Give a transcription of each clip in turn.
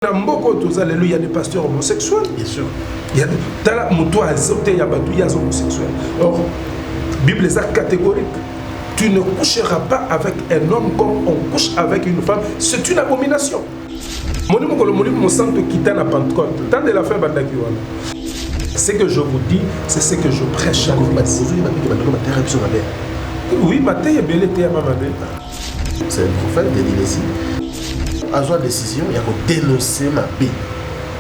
Il y a des pasteurs homosexuels. Bien sûr. Il y a des homosexuels. Or, la Bible est catégorique. Tu ne coucheras pas avec un homme comme on couche avec une femme. C'est une abomination. Ce que je vous dis, c'est ce que je prêche à l'église. Oui, c'est le prophète de l'Église. À la décision, il y a que dénoncer ma paix.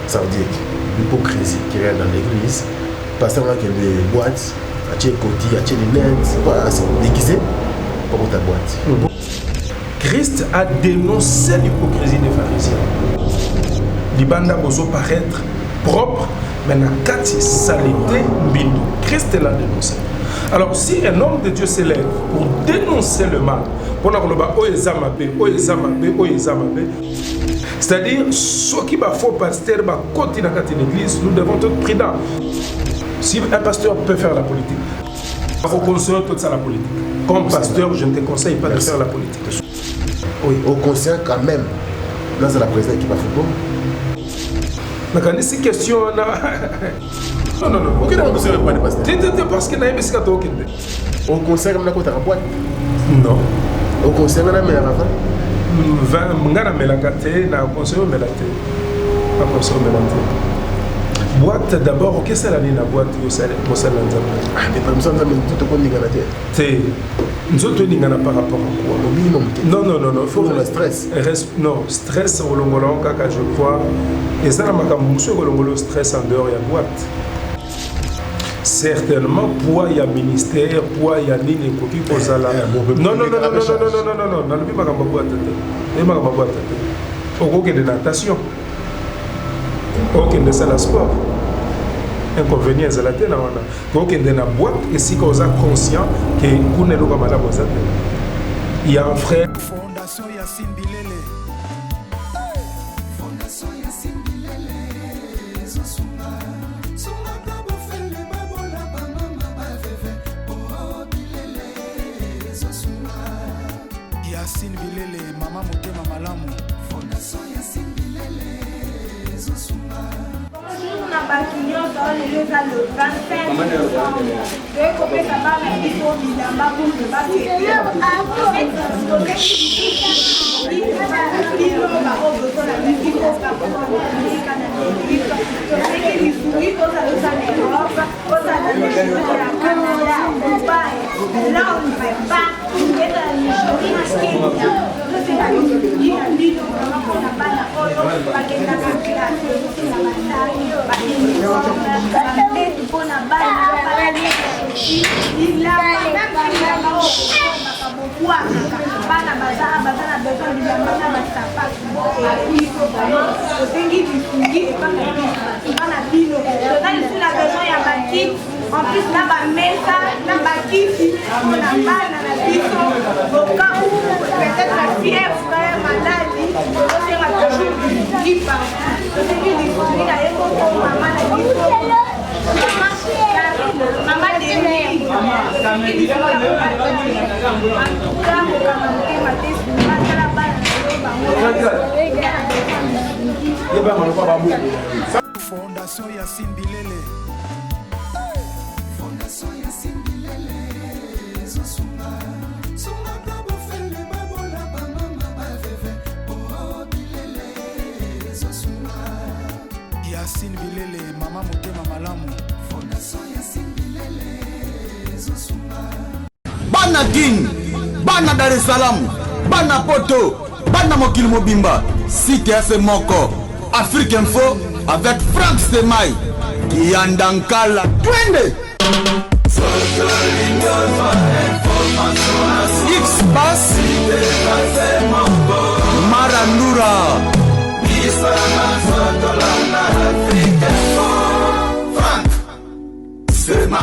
Ça veut dire l'hypocrisie qui règne dans l'église. Parce que les boîtes, il y a des côtés, il y a des lunettes, voilà, c'est déguisé pour ta boîte. Christ a dénoncé l'hypocrisie des pharisiens. Libanda bozo paraître propre, mais na kati saleté bindu. Christ l'a dénoncé. Alors si un homme de Dieu s'élève pour dénoncer le mal, c'est-à-dire ceux qui font pasteur côté dans l'église, nous devons être prudents. Si un pasteur peut faire la politique, il faut conseiller toute ça la politique. Comme pasteur, je ne te conseille pas de faire la politique. Oui, au conseil quand même. Là, c'est la présidente qui va football. Mais quand c'est question, non. Ok, on conseille pas de pasteur. Parce que n'a pas de au conseil, on a quoi ta boîte? Non. Au conseil, on a mis avant. Boîte d'abord, qu'est-ce que c'est la ligne à boîte? Ah, mais pas besoin de tout le monde. C'est nous autres par rapport à quoi? Au minimum. Non. Il faut le stress. Non, stress au longolon, je crois. Et ça, le stress en dehors, il y a boîte. Certainement, poids il y a ministère, poids il y a ligne coquille pour ça là. Non. Aucun de natation. Aucun de ça la sport. Inconvénient c'est la tête. Aucun de la boîte et si qu'on est conscient que vous n'êtes pas malade. Il y a un frère. Fondation Yassine Bilele. Fondation Yassine Bilele. Yassine Bilele, Mama Motema Malamu. Fondation Yassine Bilele, Zosuma. Bonjour, on a Bakignon dans le 25 décembre. De côté, ça va mettre il faut qu'il a pas pour ne pas en plus, là, on a mal dans la vie, au cas où peut-être la fièvre, maladie, on sera toujours qui part. C'est lui qui dit à maman Fondation Yassine Bilele. Fondation Yassine Bilele. Zosuma. Suma kabo fele babola ba mama ba veve. Oh Bilele. Zosuma. Yassine Bilele, Mama Motema Malamu. Fondation Yassine Bilele. Zosuma. Bana King, Bana Dar es Salaam, Bana Poto, Bana Mokil Mobimba, Site FM Moko, Afrique Info avec Frank Stemai, Kiandankala, Twende. X-Bass, Marandura, Frank Stemai.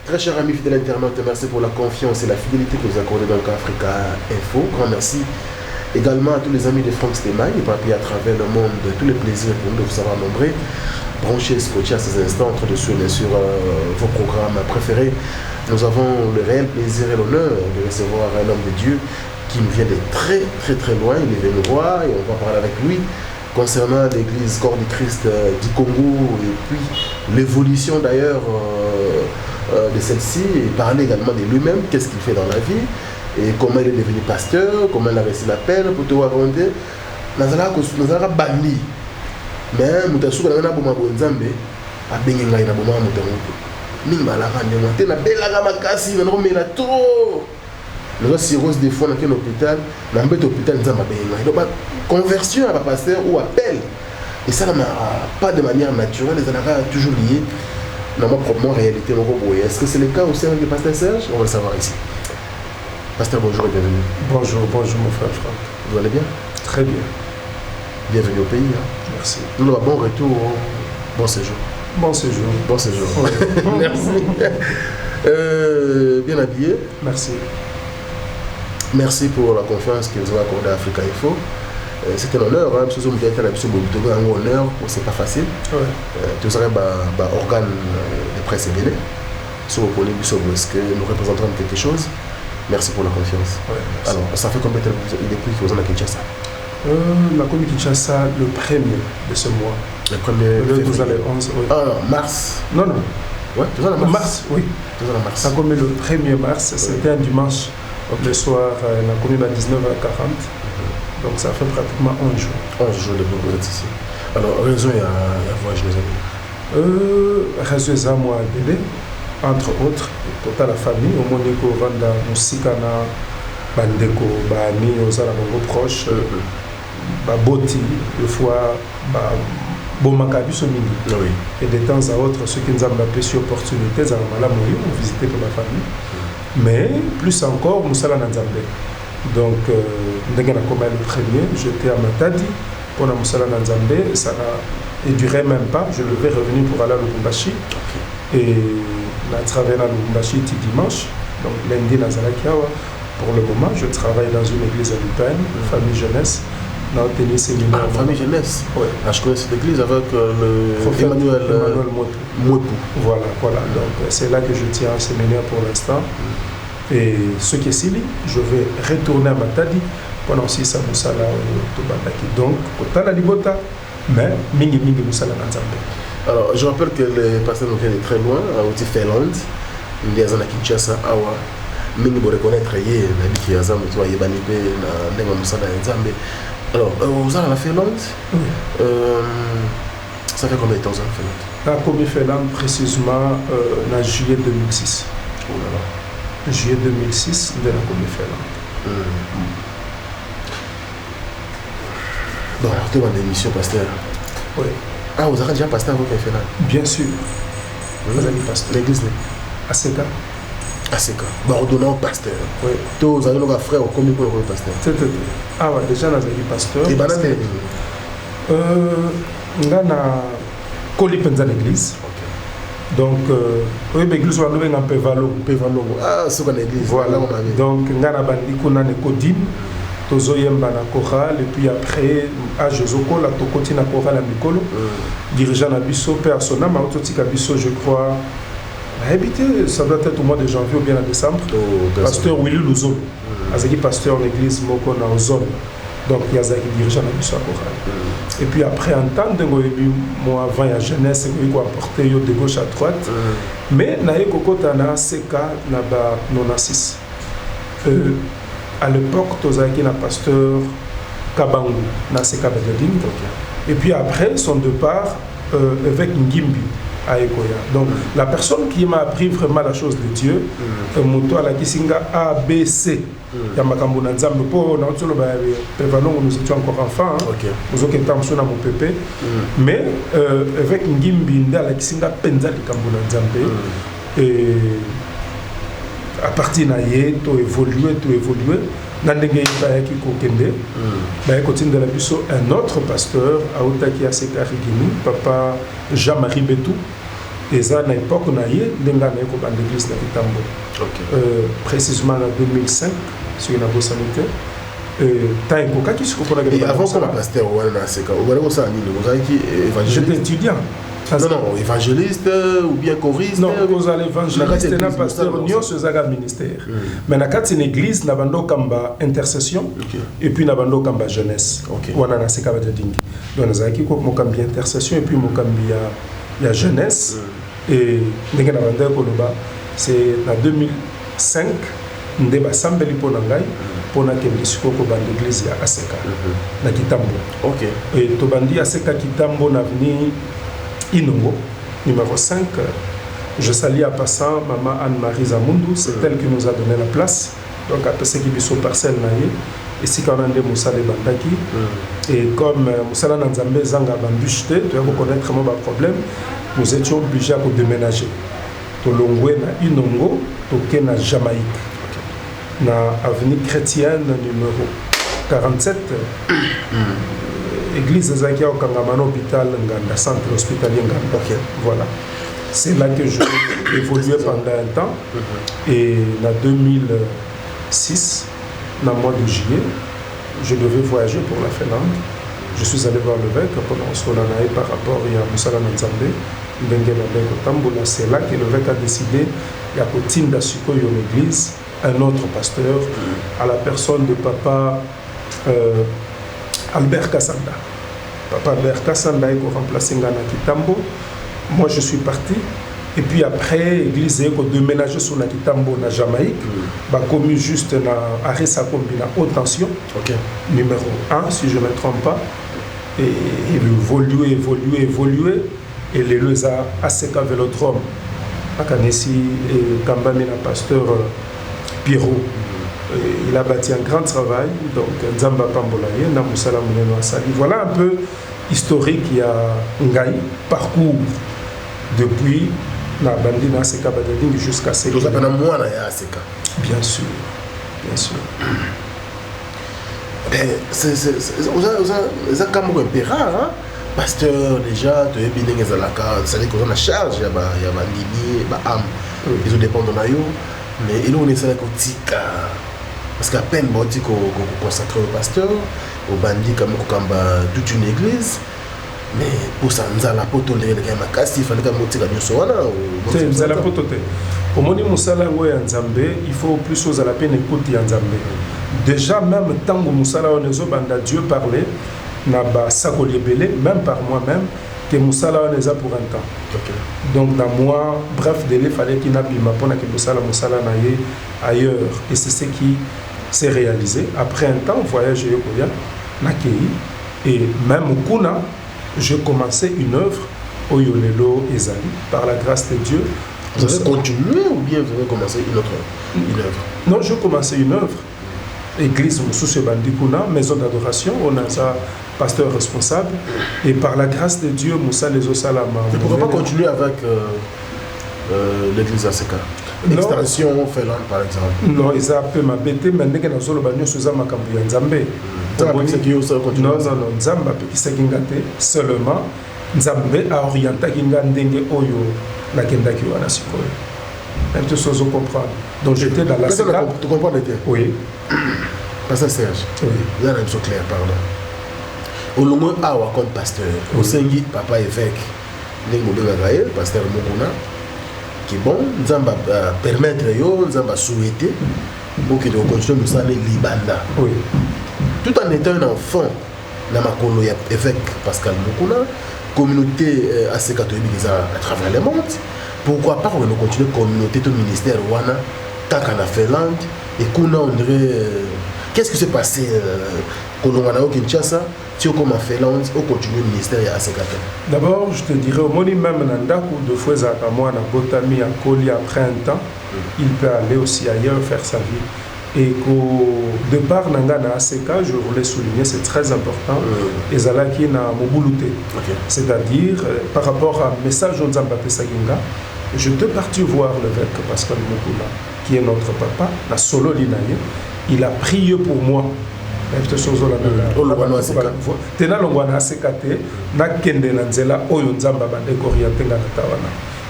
Très chers amis fidèles internautes, merci pour la confiance et la fidélité que vous accordez dans Africa Info. Grand merci également à tous les amis de Frank Stemai, éparpillés à travers le monde. Tous les plaisirs pour nous de vous savoir nombreux. Branchez, scotché à ces instants, entre de bien sûr vos programmes préférés. Nous avons le réel plaisir et l'honneur de recevoir un homme de Dieu qui nous vient de très très très loin. Il est venu voir et on va parler avec lui concernant l'église Corps du Christ du Congo et puis l'évolution d'ailleurs de celle-ci et parler également de lui-même, qu'est-ce qu'il fait dans la vie et comment il est devenu pasteur, comment il a reçu l'appel pour te raconter. Nazala bandi mais mutasuka na boma bonzambe abenga ina boma mutango mingi balaka ndemo te na belaka makasi na komela trop le cirrhose des fois dans l'hôpital na mbete hôpital nzamba benga donc conversion à pasteur ou appel et ça n'a pas de manière naturelle, les anara toujours liés dans ma propre réalité. Est-ce que c'est le cas aussi avec le pasteur Serge? On va le savoir ici. Pasteur, bonjour et bienvenue. Bonjour mon frère Franck. Vous allez bien? Très bien. Bienvenue au pays. Hein. Merci. Nous avons bon retour, bon séjour. Bon séjour. Bon séjour. Oui. Merci. Bien habillé. Merci. Merci pour la confiance que vous avez accordée à Africa Info. C'est un honneur, hein, parce que vous êtes un honneur, c'est pas facile. Tout ça, organe de presse et est-ce que nous représentons quelque chose? Merci pour la confiance. Ouais, alors, ça fait combien de temps depuis que vous êtes à Kinshasa? La commune Kinshasa, le 1er de ce mois. Le 1er février. 11, oui. Ah non, mars. Non. Ouais, tout ça en mars. Mars, oui. Tout ça en mars. La commune le 1er mars, c'était un dimanche. Le soir, la commune à 19h40. Donc ça fait pratiquement 11 jours. 11 jours depuis que vous êtes ici. Alors, raison et à voyage, les amis? Raison et moi, bébé, entre autres, toute la famille, au Monaco, Vanda, Moussikana, Bandeko, Bani, Ozala, vos proches, Boti, le foie, Bomakabi, Somini. Oui. Et de temps à autre, ceux qui nous ont appelé sur opportunité, ils ont visité pour ma famille. Mais plus encore, Moussala Nanzambe. Donc, le 1er, j'étais à Matadi pour Moussala Nanzambe. Ça n'a duré même pas. Je devais revenir pour aller à Lubumbashi. Et on a travaillé à Lubumbashi dimanche. Donc, lundi, Nazarakiawa. Pour le moment, je travaille dans une église à Lupin, famille jeunesse. On a tenu séminaire. Ah, famille jeunesse? Oui. Ah, je connais cette église avec le Emmanuel Motu. Voilà. Donc, c'est là que je tiens un séminaire pour l'instant. Et ce qui est Sili, je vais retourner à Matadi pendant aussi ça Moussala Tobandaki. Donc, Kotala Libota, mais Mingi Moussala Nanzambe. Alors, je rappelle que les pasteurs nous viennent de très loin, à Outi Finlande, il y a un Kinshasa, Awa. Mingi pour reconnaître, il y a un Yazam, il y a un Moussala Nanzambe. Alors, vous allez à la Finlande? Ça fait combien de temps en Finlande? La première Finlande, précisément, en juillet 2006. Oh là là. Juillet 2006 de la Commune Finlande. Bon, tu as une émission, pasteur. Oui. Ah, vous avez déjà pasteur avec Finlande? Bien sûr. Vous avez pasteur. L'église ACK. ACK. Ordonnant pasteur. Oui. Tous vous avez nos frères au combien pour le pasteur? Ah ouais, déjà nous avons pasteur. Et banane. Nous avons collé dans l'église. Donc, l'église va nous un peu valo. Ah, c'est une église. Voilà. Donc, nous avons bandi Kodine, tozoyemba na chorale, et puis après, à Josoko, la tokoti na chorale à Mikolo, dirigeant na biso, persona, ma autotika biso, je crois, habité, ça doit être au mois de janvier ou bien en décembre. Pasteur Willy Louzon, Azaki pasteur en église Moko na Ozone. Donc, il y a des dirigeants qui sont à chorale. Et puis après, en temps de moi, avant, il y a jeunesse qui a apporté de gauche à droite. Mais, il y a un CK, non 6. À l'époque, il y a un pasteur Kabangu, na CK Badadine. Et puis après, son départ, avec Ngimbi à Ekoya. Donc, la personne qui m'a appris vraiment la chose de Dieu, Mouto à la Kisinga ABC. Nous étions encore enfants, nous étions mon pépé. Mais avec Ngimbi, la Kisinga Penza de Kambuna. Et à partir de là, tout évolué. Nandenge Bayaki Kokende, Bayakotine de la Busso, un autre pasteur, Aotaki Asekarigini, papa Jean-Marie Betou, et ça, à l'époque, on a eu l'église de Kitambo. Précisément en 2005, sur une abo sanitaire. Et avant comme pasteur, j'étais étudiant. Non, évangéliste ou bien choriste. Non, vous allez évangéliste, na pasteur, nous sommes ministère. Mais dans une église, nous avons intercession et puis nous avons jeunesse. Donc nous avons intercession et puis nous avons jeunesse. Et c'est en 2005, nous avons assemblé pour l'église à Aseka, na Kitambo. Et Tobandi Aseka Kitambo n'a venu Inongo, numéro 5. Je salue à passant maman Anne-Marie Zamundou, c'est elle qui nous a donné la place. Donc après ce qui est parcelle naïe, ici quand on a des Moussala Bandaki, et comme Moussala Nanzambe Zanga Bambuchte, tu vas reconnaître mon problème, nous étions obligés à déménager. Tolongwe na Inongo, toke na Jamaïque. Na avenue chrétienne numéro 47. Église de Zakia au Kangamano hôpital Nganda, centre hospitalier Nganda. Voilà. C'est là que j'ai évolué pendant un temps. Et en 2006, dans le mois de juillet, je devais voyager pour la Finlande. Je suis allé voir l'évêque pendant ce qu'on en a eu par rapport à Moussala Nanzambe. C'est là que l'évêque a décidé il y a Kotinda Suko une église, un autre pasteur, à la personne de papa Albert Kassanda. Papa Albert Kassanda est remplacé Ngana Kitambo. Moi je suis parti. Et puis après, l'église est déménagée sur la Kitambo, na Jamaïque. Bah, commis juste à Aresa Kombina, haute tension. Numéro 1, si je ne me trompe pas. Et il évolué. Et les lieux à Aseka Vélodrome. À Kanesi, et Kambamina, pasteur Pierrot. Il a bâti un grand travail, donc Nzamba Pambolaye, Namoussala Mouneno Asali. Voilà un peu historique, il y a Ngaï, parcours depuis la Bandina Aseka Badading jusqu'à Seka. Tout ça pendant moi, à Aseka. Bien sûr, bien sûr. C'est quand même un peu rare, hein? Pasteur, déjà, tu es bien dans la carte, c'est-à-dire qu'on a charge, il y a un nini, il y a un âme, ils ont dépendent de nous, mais il y a un tika. Parce qu'à peine, on dit qu'on consacre au pasteur, au bandit, comme toute une église, mais pour ça, nous avons la pote, il fallait que nous tirions sur la nous avons la pote. Au moment où nous avons Nzambe, il faut plus aux à la peine écouter Nzambe. Déjà, même tant que nous avons Dieu parler, même par moi-même, que Moussala on les a pour un temps. Donc dans moi, bref, il fallait qu'il n'abîme pas que Moussala n'aille ailleurs. Et c'est ce qui s'est réalisé. Après un temps, voyage à Yokoya, Nakei, et même au Kuna, j'ai commencé une œuvre au Yolelo Ezali, par la grâce de Dieu. Vous avez continué ou bien vous avez commencé une œuvre? Non, j'ai commencé une œuvre. Église Moussousse Bandikuna, maison d'adoration, on a ça, pasteur responsable, et par la grâce de Dieu, Moussa les Osalama. Et pourquoi pas continuer avec l'église Aseka? Extension Finlande par exemple. Non, ils ont appelé ma bête, mais nous avons solo banyo sous Amakambu Nzambe. Non, Nzamba qui s'est gingate seulement Nzambe a orienté Gingandenge Oyo la Kendaki Wana Sikoy. Même tout ça, je comprends. Donc j'étais dans la Seka. Tu comprends l'été? Oui. Pasteur Serge, oui. Là, on est clair, pardon. Au long awa comme pasteur, au sengi papa évêque, Nengo pasteur Mokuna, qui bon, nous allons permettre, nous allons souhaiter, pour que nous continuions à nous libanda. Oui. Tout en étant un enfant, dans ma colonie évêque Pascal Mokuna, communauté assez catholique à travers le monde, pourquoi pas nous continuer communauté tout ministère Wana, tant qu'en Finlande, et qu'on a qu'est-ce qui s'est passé Kolongana au Kinshasa, si on commence à Finlande, on continue le ministère à Aseka. D'abord, je te dirais, au moment même Nandaku, de fois à moi, à Botami, à Koli, après un temps, il peut aller aussi ailleurs faire sa vie. Et qu'au départ, Nangana Aseka, je voulais souligner, c'est très important, et Zalaki na Mobuluté. C'est-à-dire, par rapport à message de Nzambate Saginga, je te parti voir l'évêque Pascal Mokula, qui est notre papa, la solo linaye. Il a prié pour moi.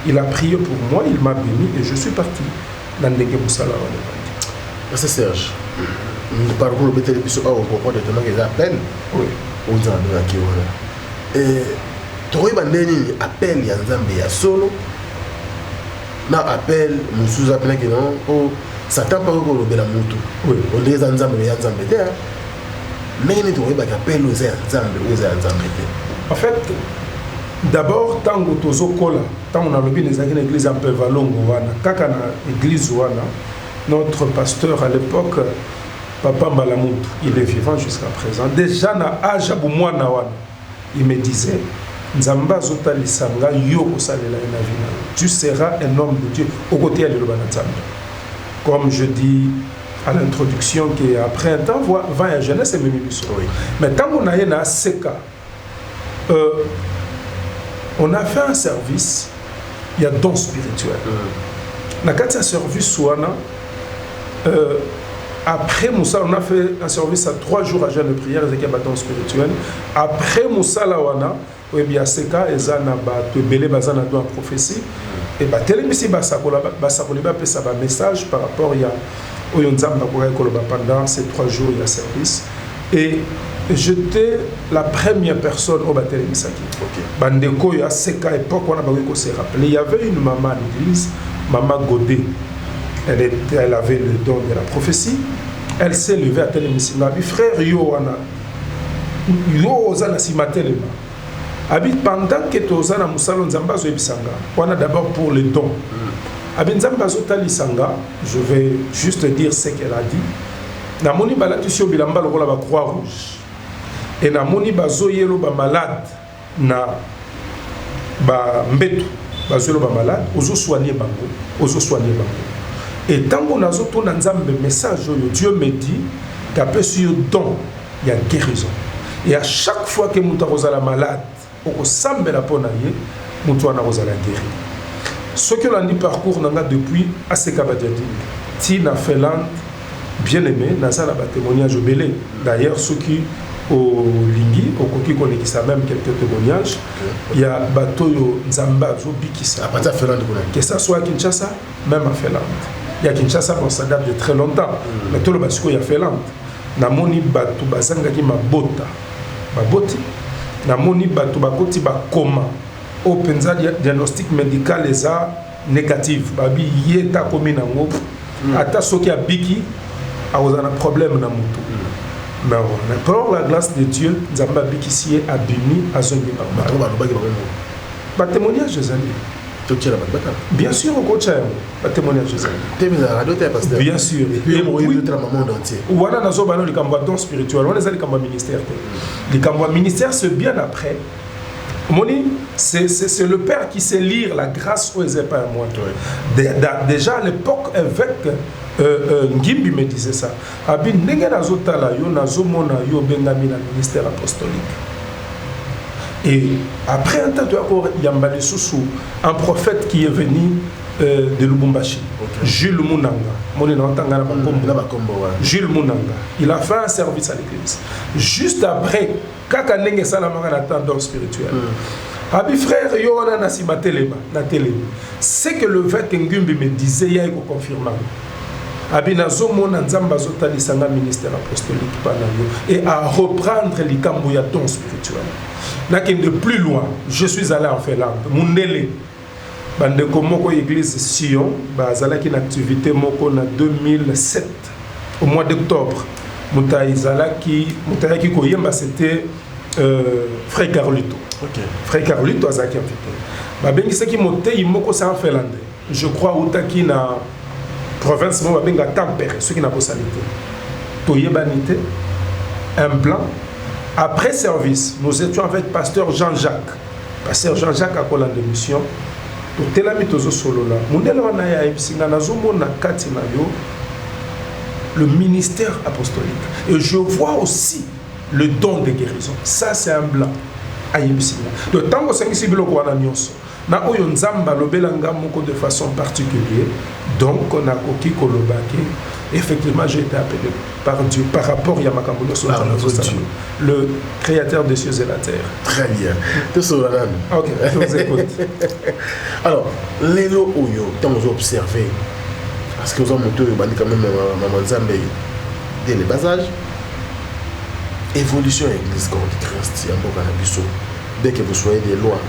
Il a prié pour moi, il m'a béni et je suis parti. C'est Serge. parcours le télévision au propos de demain qu'ils appellent Oui. aux endroits qui ont et toi il y a appel il y a Nzambe ya solo na appel musuza appel que non oh Satan pas ko lobela mutu Oui. on les Nzambe ya Nzambe te mais ni toi il y a appel aux Nzambe En fait, d'abord, tant que tozokola, tant on a le bien des églises un peu valongo wana, kaka na église wana, notre pasteur à l'époque, Papa Mbalamout, il est vivant jusqu'à présent. Déjà na âge abumwana wana, il me disait, Nzamba zota lisanga yo osalela na vina. Tu seras un homme de Dieu au côté de l'Obanazambe. Comme je dis à l'introduction, qu'après un temps, va à jeunesse et même oui. Mais tant qu'on a eu na seka, on a fait un service, il y a don spirituel. Dans le service, après Moussa, on a fait un service à 3 jours à jeûne de prière, et il y a un don spirituel. Après Moussa, il y a Seka, et il y a une prophétie. Et il y a un message par rapport à pendant ces 3 jours, il y a service. Et j'étais la première personne au Batel Misaki. Bandeko, il y a Seka époque, on a se rappeler. Il y avait une maman à l'église, Maman Godet. Elle avait le don de la prophétie. Elle s'est levée à Télémissinga. Frère Yoana, Yoana Simatelema. Habite pendant que Tozana Moussalon Zambazo Ebisanga. On a d'abord pour le don. Abin Zambazo Talisanga, je vais juste dire ce qu'elle a dit. Namoni balatisio bilamba lokola ba croix rouge et namoni bazo yelo ba malade na ba mbetu bazo yelo ba malade ozo soigner bango et tango nazo to na Nzambe message oyo Dieu me dit qu'après sur don il y a guérison et à chaque fois que muta rozala malade oko sambela pona ye mutu ana rozala guéri ce que l'on dit parcours nanga depuis Aseka Badiadi Tina Feland bien aimé, Nasa n'a pas témoignage au Bélé. D'ailleurs, ceux qui au Lingi, au Koki Konekisa même quelques témoignages, il y a Batoyo Nzamba, Zobikisa. Que ça soit à Kinshasa, même à Finlande. Il y a Kinshasa, bon, ça date de très longtemps. Mais tout le Basiko, il y a Finlande. Namoni Batu Bazangaki Mabota. Maboti. Namoni Batu Bakoti Bakoma. Au Penza, diagnostic médical les a négatif. Babi Yeta Kominango. Ata Soki a Biki. On a un problème dans mon tout. Mais par la grâce de Dieu, nous avons bénéficié à Bini, à Zongi. Pas témoignage, je sais. Bien sûr, au coach, pas témoignage, je sais. Bien sûr. Et oui, on a un don spirituel, on a un ministère. Le ministère, c'est bien après. C'est le Père qui sait lire la grâce aux épais à moi. Déjà à l'époque, évêque Ngimbi me disait ça. Abi ndenge nazotala yo nazomona yo bengami na ministère apostolique. Et après un temps il y a un prophète qui est venu de Lubumbashi, Jules Munanga. Jules Munanga. Il a fait un service à l'église. Juste après, kaka ndenge salamanga na tendance spirituelle. Abi frère yo na nasima telema na télé. C'est que le fait que Ngimbi me disait il y a ko confirmer. Abinazo mona Nzamba zota lisanga ministère apostolique et à reprendre les camboya don spirituel. Nakin de plus loin, je suis allé en Finlande. Mundele bande komoko église Sion, bazala qui une activité moko na 2007 au mois d'octobre. Mutaizala qui koyemba c'était frère Carolito. OK. Frère Carolito azaki invité. Ba bengi ce qui monté moko c'est en Finlande. Je crois utaki na province moi benga tempéré ce qui n'a pas salité toyebanité un plan après service nous étions avec pasteur Jean-Jacques a kola de mission to telami tozo solo là mondela wana ya ebisinga nazomona kati na yo le ministère apostolique et je vois aussi le don de guérison ça c'est un blanc a ebisinga de tango sengisi biloko wana nyonso na oyo Nzamba lobelanga moko de façon particulière donc on a koki kolobaki effectivement j'ai été appelé par Dieu par rapport à Makambono le créateur des cieux et la terre. Très bien. Tout ça là. OK, je vous écoute. Alors les lots oyo tant vous observez parce que vous avez monté quand même maman Nzambe dès le bas âge. Évolution de l'église corps du Christ, dès que vous soyez des lois.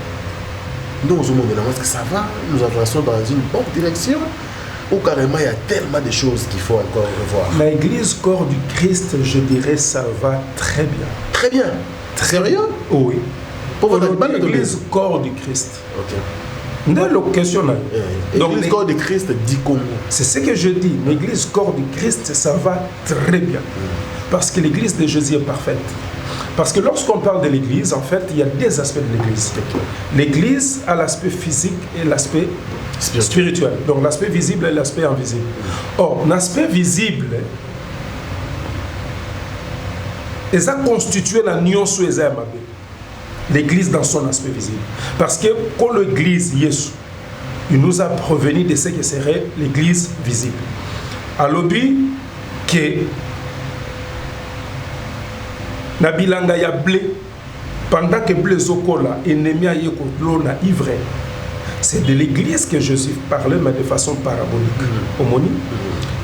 Nous, est-ce que ça va? Nous avançons dans une bonne direction? Ou carrément, il y a tellement de choses qu'il faut encore revoir? L'église corps du Christ, je dirais, ça va très bien. Très bien. Sérieux? Oui. Pour votre l'église corps du Christ. Ok. L'église corps du Christ dit Congo. C'est ce que je dis. L'église corps du Christ, ça va très bien. Parce que l'église de Jésus est parfaite. Parce que lorsqu'on parle de l'église, en fait, il y a deux aspects de l'église. L'église a l'aspect physique et l'aspect spirituel. Donc l'aspect visible et l'aspect invisible. Or, l'aspect visible, ils ont constitué la nuance sous les airs. L'église dans son aspect visible. Parce que quand l'église, Jésus, il nous a prévenu de ce que serait l'église visible. À l'objet que na bilanga ya blé, pendant que blé zokola, ennemi a yekolo na ivre, c'est de l'église que Jésus parlait, mais de façon parabolique. Homonyme.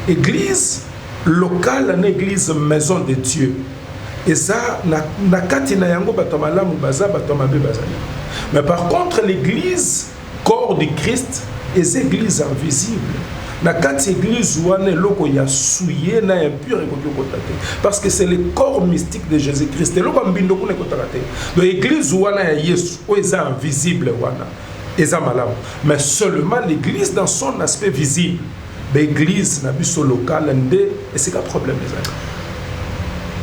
Église locale, une église maison de Dieu. Et ça, na kati na yango batomalamu baza batomabe bazali. Mais par contre, l'église corps du Christ est église invisible. Na kati église ouane loko ya souillé na impur et kotate. Parce que c'est le corps mystique de Jésus-Christ. Loko mbindo kune kotate. Donc église ouane ya Yesu o eza invisible wana. Eza malamu. Mais seulement l'église dans son aspect visible. L'église na biso locale ndé et c'est un problème les amis.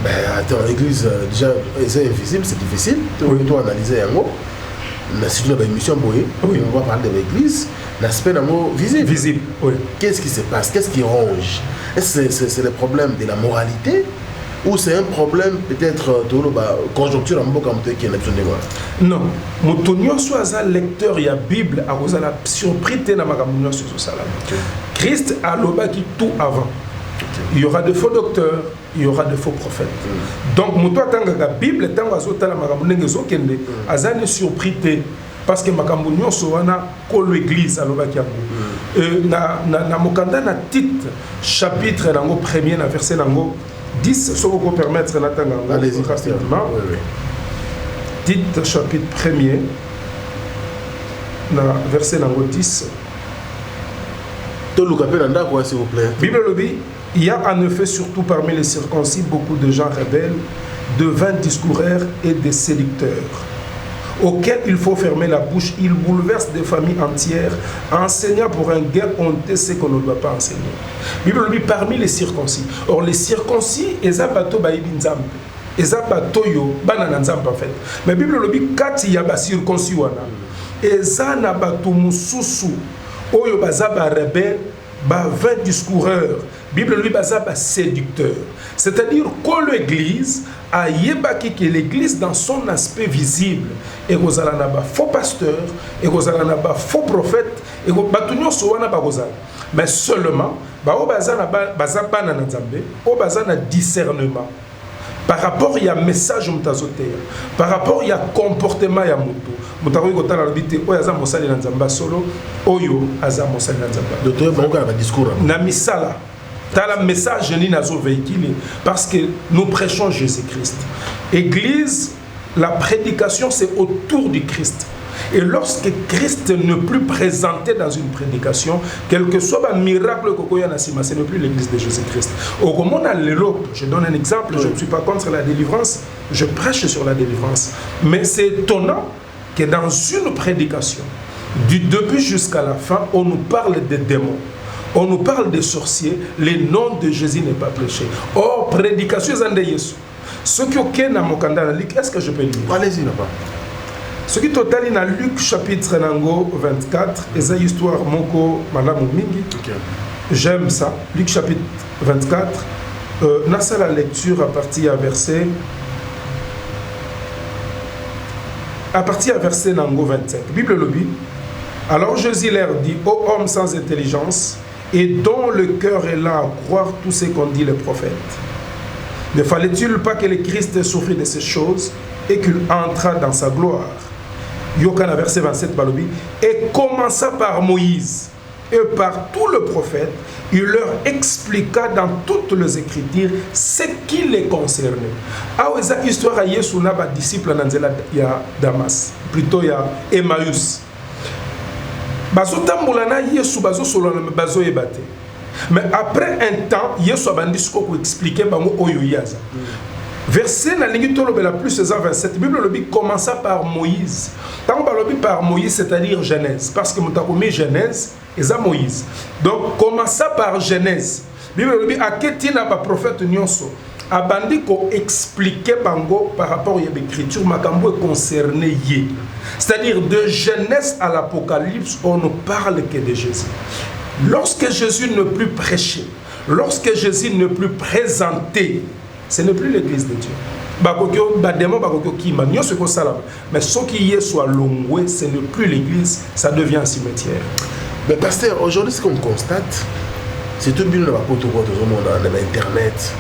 Ben attends, l'église déjà c'est invisible, c'est difficile. Oui. Tu dois analyser yango. Si tu as une émission, oui. On va parler de l'église. L'aspect visible. Visible, oui. Qu'est-ce qui se passe? Qu'est-ce qui ronge? Est-ce que c'est le problème de la moralité? Ou c'est un problème peut-être de la conjoncture en beaucoup qui est non. Moutonio soit un lecteur de la Bible a cause la surprise de la magamunio sur ce salam. Christ a l'obaki tout avant. Il y aura de faux docteurs, il y aura de faux prophètes. Donc, Moutoua Tanga la Bible, tant que la magamunio zokende, azane surprise parce que magamunio soana kolo église a l'obaki yango. Na mokanda na titre chapitre nango premier na verset nango 10, si vous pouvez permettre allez-y rapidement. Oui. Titre chapitre premier, verset 10. S'il vous plaît. Bible le dit, il y a en effet surtout parmi les circoncis beaucoup de gens rebelles, de vains discoureurs et des séducteurs, auxquels il faut fermer la bouche. Ils bouleversent des familles entières, enseignant pour un gain honteux ce qu'on ne doit pas enseigner. Bible dit parmi les circoncis. Or les circoncis, ils ont bateau baïbi nzambe. Ils ont bateau yo banana nzambe en fait. Mais Bible dit quand il y a ba circoncis wana, ils ont bateau mususu, oyo bazaba rebelle, ba vain discoureurs. Bible lui bazaba séducteur. C'est-à-dire que l'église a yebaki que l'église dans son aspect visible et gozala na ba faux pasteur et gozala na ba faux prophète et batunyo sowana ba gozala. Mais seulement ba o bazana bazaba na nzambe, o bazana discernement. Par rapport il y a message mutazoteya, par rapport il y a comportement ya mutu. Mutakoyi kotala lobité o yaza mosali na nzamba solo, oyo aza mosali na nzamba. Docteur bango na discours na misala. Dans le message ni nazo véhiculé parce que nous prêchons Jésus-Christ. Église, la prédication c'est autour du Christ. Et lorsque Christ n'est plus présenté dans une prédication, quel que soit un miracle que ce n'est plus l'église de Jésus-Christ. Au moment où je donne un exemple, je ne suis pas contre la délivrance, je prêche sur la délivrance. Mais c'est étonnant que dans une prédication, du début jusqu'à la fin, on nous parle des démons. On nous parle des sorciers, le nom de Jésus n'est pas prêché. Or, prédication de Jésus. Ce qui est dans mon candidat, est-ce que je peux lire? Allez-y, là-bas. Ce qui est total dans Luc chapitre 24, et c'est histoire moko madame mingi. J'aime ça. Luc chapitre 24. Nasa la lecture à partir à verset. À partir à verset nango 25. Bible le dit. Alors Jésus leur dit, ô homme sans intelligence, et dont le cœur est là à croire tout ce qu'ont dit les prophètes. Ne fallait-il pas que le Christ souffrit de ces choses et qu'il entra dans sa gloire? Yokana verset 27 balobi, et commença par Moïse et par tout le prophète, il leur expliqua dans toutes les Écritures ce qui les concernait. Ah, cette histoire à Yesu n'a pas disciple dans ya Damas, plutôt ya Emmaüs. Bazo tamboulana Yesu bazo solana bazo ebate. Mais après un temps, Yesu a bandit ce qu'on expliquait bango oyoyaza. Verset na lingi tolo bela plus 27. Bible lobi commença par Moïse. Tant balobi par Moïse, c'est-à-dire Genèse, parce que mutakomi Genèse et ça Moïse. Donc commença par Genèse. Bible lobi aketina ba prophète nyonso. Abandi ko expliquer bango par rapport à l'écriture makambo est concerné yé. C'est-à-dire de Genèse à l'Apocalypse, on ne parle que de Jésus. Lorsque Jésus ne plus prêché, lorsque Jésus ne plus présenté, ce n'est plus l'église de Dieu. Mais ce qui est soit longué, ce n'est plus l'église, ça devient un cimetière. Mais pasteur, aujourd'hui, ce qu'on constate, c'est tout le monde dans Internet,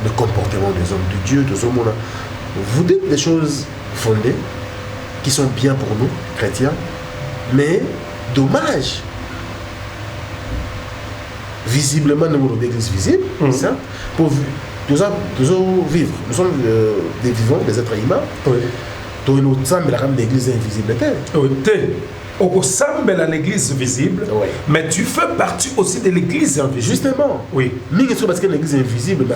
le comportement des hommes de Dieu, vous dites des choses fondées qui sont bien pour nous, chrétiens, mais dommage. Visiblement, nous avons l'église visible, ça, pour vivre. Nous sommes des vivants, des êtres humains. Oui. Nous sommes l'église invisible. Oui. Au sein de l'église visible, oui. Mais tu fais partie aussi de l'église invisible. Justement. Oui. Mais parce que l'église invisible,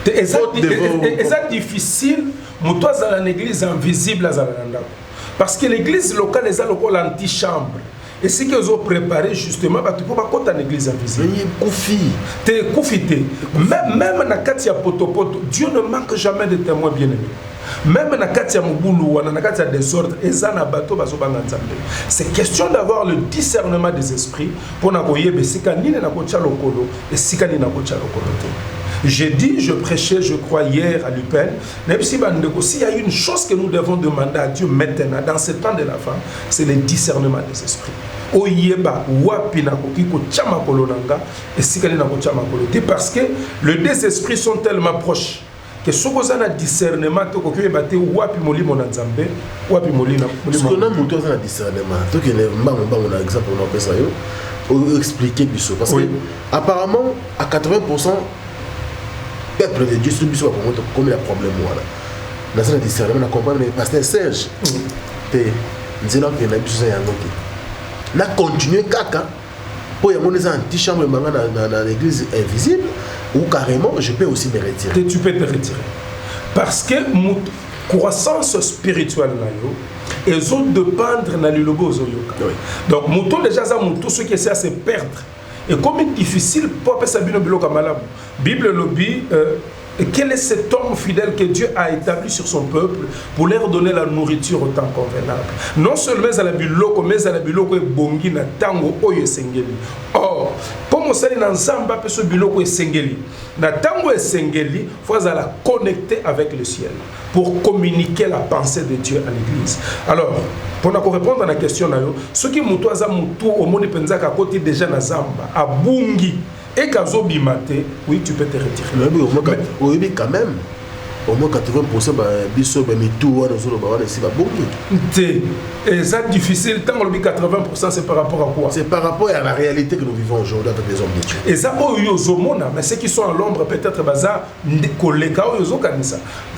c'est difficile, mais toi, dans l'église invisible, parce que l'église locale est l'antichambre. Et ce qu'ils ont préparé justement, tu peux pas compter en église invisible. Même dans Katia Potopoto, Dieu ne manque jamais de témoins bien-aimés. Même dans Katia Moboulou, dans Katia Désordre, c'est question d'avoir le discernement des esprits pour n'avoir Sikani na kocha lokolo et Sikani na kocha lokolo. J'ai dit, je prêchais, je crois, hier à l'UPEN. S'il y a une chose que nous devons demander à Dieu maintenant, dans ce temps de la fin, c'est le discernement des esprits. Parce que les deux esprits sont tellement proches que ce qu'on a discernement, ce qu'on a discernement, expliquer parce que apparemment à 80%, peuple de Dieu, c'est comme il y a un problème. Dans ce discernement, on comprend le pasteur Serge. On a continué caca pour y avoir des anti-chambres dans l'église invisible ou carrément je peux aussi me retirer. Tu peux te retirer. Parce que la croissance spirituelle, ils ont dépendre dans le logo. Donc, mouton déjà, ce qui essaie à se perdre. Et comme il est difficile pour faire ça, Bible lobby, quel est cet homme fidèle que Dieu a établi sur son peuple pour leur donner la nourriture au temps convenable. Non seulement à la biloko, mais à la biloko et bongi na tango oyo sengeli. Or, comme on sait dans Zamba, ce biloko est sengeli. Na tango est sengeli, faut la connecter avec le ciel pour communiquer la pensée de Dieu à l'église. Alors, pour répondre à la question, ce qui moutoisa moutou au monde penzaka côté déjà na Zamba, à bungi. Et quand tu maté, oui, tu peux te retirer. Oui, quand même. Au moins 80% et ça difficile, tant qu'on dit 80%, c'est par rapport à quoi? C'est par rapport à la réalité que nous vivons aujourd'hui avec les hommes de Dieu. Et ça, mais ceux qui sont à l'ombre, peut-être, vous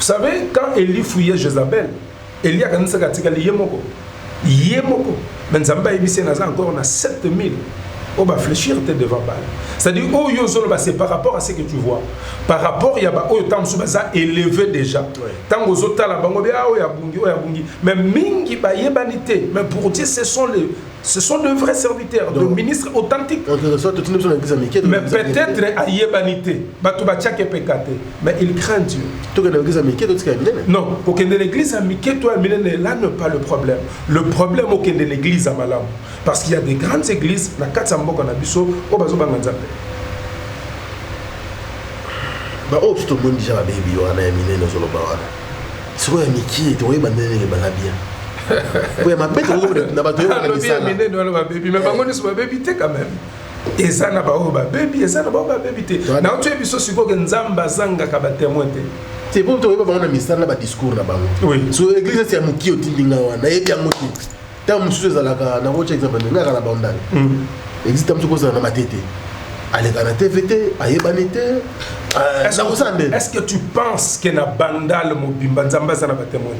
savez, quand Élie fouillait Jézabel, Élie a gagné sa catégorie Yemoko. Mais Nzamba Ebissé n'a encore 7000. On va fléchir devant Baal. C'est-à-dire, c'est par rapport à ce que tu vois. Par rapport, il y a élevé déjà. Tant aux autres, mais mingi mais pour dire, ce sont de vrais serviteurs, de ministres authentiques. Mais peut-être à Yebanité, mais il craint Dieu. Non, pour que l'église amitié, là n'est pas le problème. Le problème est que l'église a malam. Parce qu'il y a des grandes églises, na Katsambo Kanabiso, au Bazo Banganzambe. Bah, oh, tout le monde déjà baby, on a miné dans le bar. C'est quoi, Miki, tu vois, il m'a bien. Oui, ma bête, on a battu un miné dans le baby, mais on est baby, quand même. Et ça n'a pas baby, et ça n'a pas baby. Non, tu es biso sur quoi Nzamba Zanga Kabatémoin. C'est pour toi, on a mis ça dans le discours là-bas. Oui. Sur l'église, c'est un mouki au Tindinga, on a bien mouki. tant monsieur zalaka na roche exemple ngaka la bandale existe un truc na matete allez na TVT ayebanité est-ce que tu penses que na bandale mobimba nzamba za na batémoin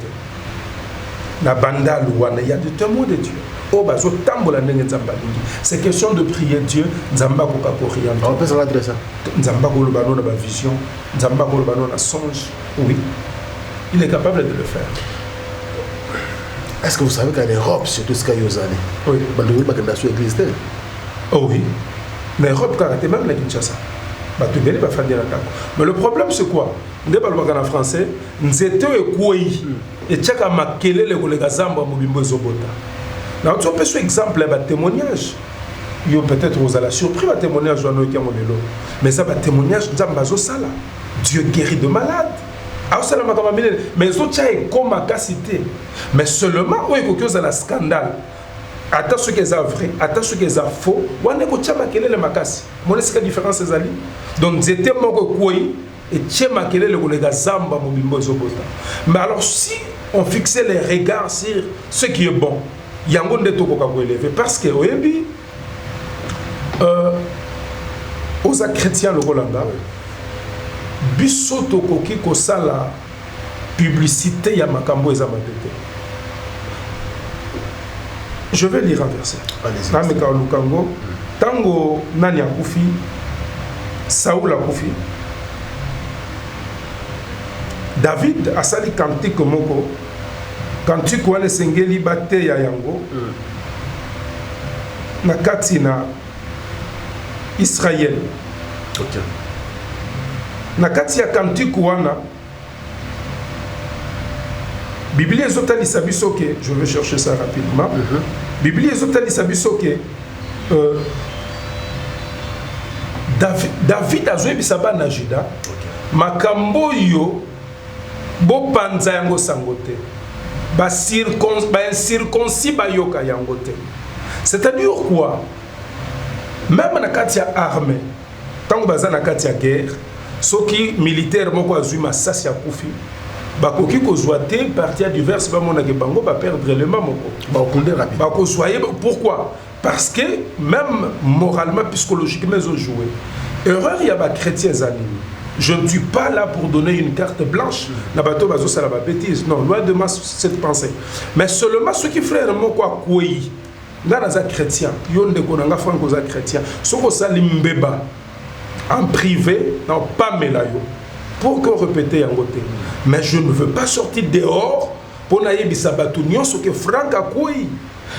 na bandale wana il y a des témoins de Dieu oh bazo tambola ndenge nzamba lingi c'est question de prier Dieu nzamba ko ka orienter on peut s'adresser ça nzamba ko lobano na vision nzamba ko lobano na songe oui il est capable de le faire. Est-ce que vous savez qu'en Europe, surtout ce qu'il y a aux années, oui. Oh oui. Mais l'Europe, c'est même la Kinshasa. Mais le problème, c'est quoi? On ne parle pas en français. Nous étions écoués. Et tu as marqué les Gazamba Mobimbo Zobota. Là, tu peux faire exemple, un témoignage. Peut-être vous allez surpris un témoignage de mais ça, un témoignage de Dieu guérit de malades. Mais les autres comme cité. Mais seulement où il y a un scandale. Attends ce qui est vrai, attends ce qui est faux. On est le makasi. Mon est différence c'est ali. Donc j'étais mon koi et tchema kele le gazamba mobimbo zobota. Mais alors si on fixait les regards sur ce qui est bon, yango ndeto ko ka élever parce que oyebi aux chrétiens le Rolanda. Bisoto koki kosala publicité ya makambo eza matete. Je vais lire un verset. Allez-y. Tango nani akufi Saoul akufi David asali kantique moko kantique wana sengeli bate ya yango na kati na Israël. OK. Na kati ya kantique wana Bible ezotali sabisoke, je vais chercher ça rapidement. Bible ezotali sabisoke David azwebisa bana Juda makambo yo bo panza yango sangote ba circoncis ba yoka yango te. C'est-à-dire quoi? Même na kati ya armée tango baza na kati ya guerre soki militaire moko azwi masasi ya kufi bakoki kozwa te partir du verse ba mona ke bango ba perdre le moko ba okundé rapide ba ko soyez pourquoi? Parce que même moralement psychologiquement ils ont joué erreur il y a ba chrétiens anime. Je ne suis pas là pour donner une carte blanche na bato bazo sala ba bêtise non loin de moi cette pensée mais seulement ceux qui frère moko akoyi nga na za chrétien yo ndeko nanga franco za chrétien soko sali mbeba en privé non pas melayo pour qu'on répète yango te mais je ne veux pas sortir dehors pour naïbisa bato nyonso que Franck akoyi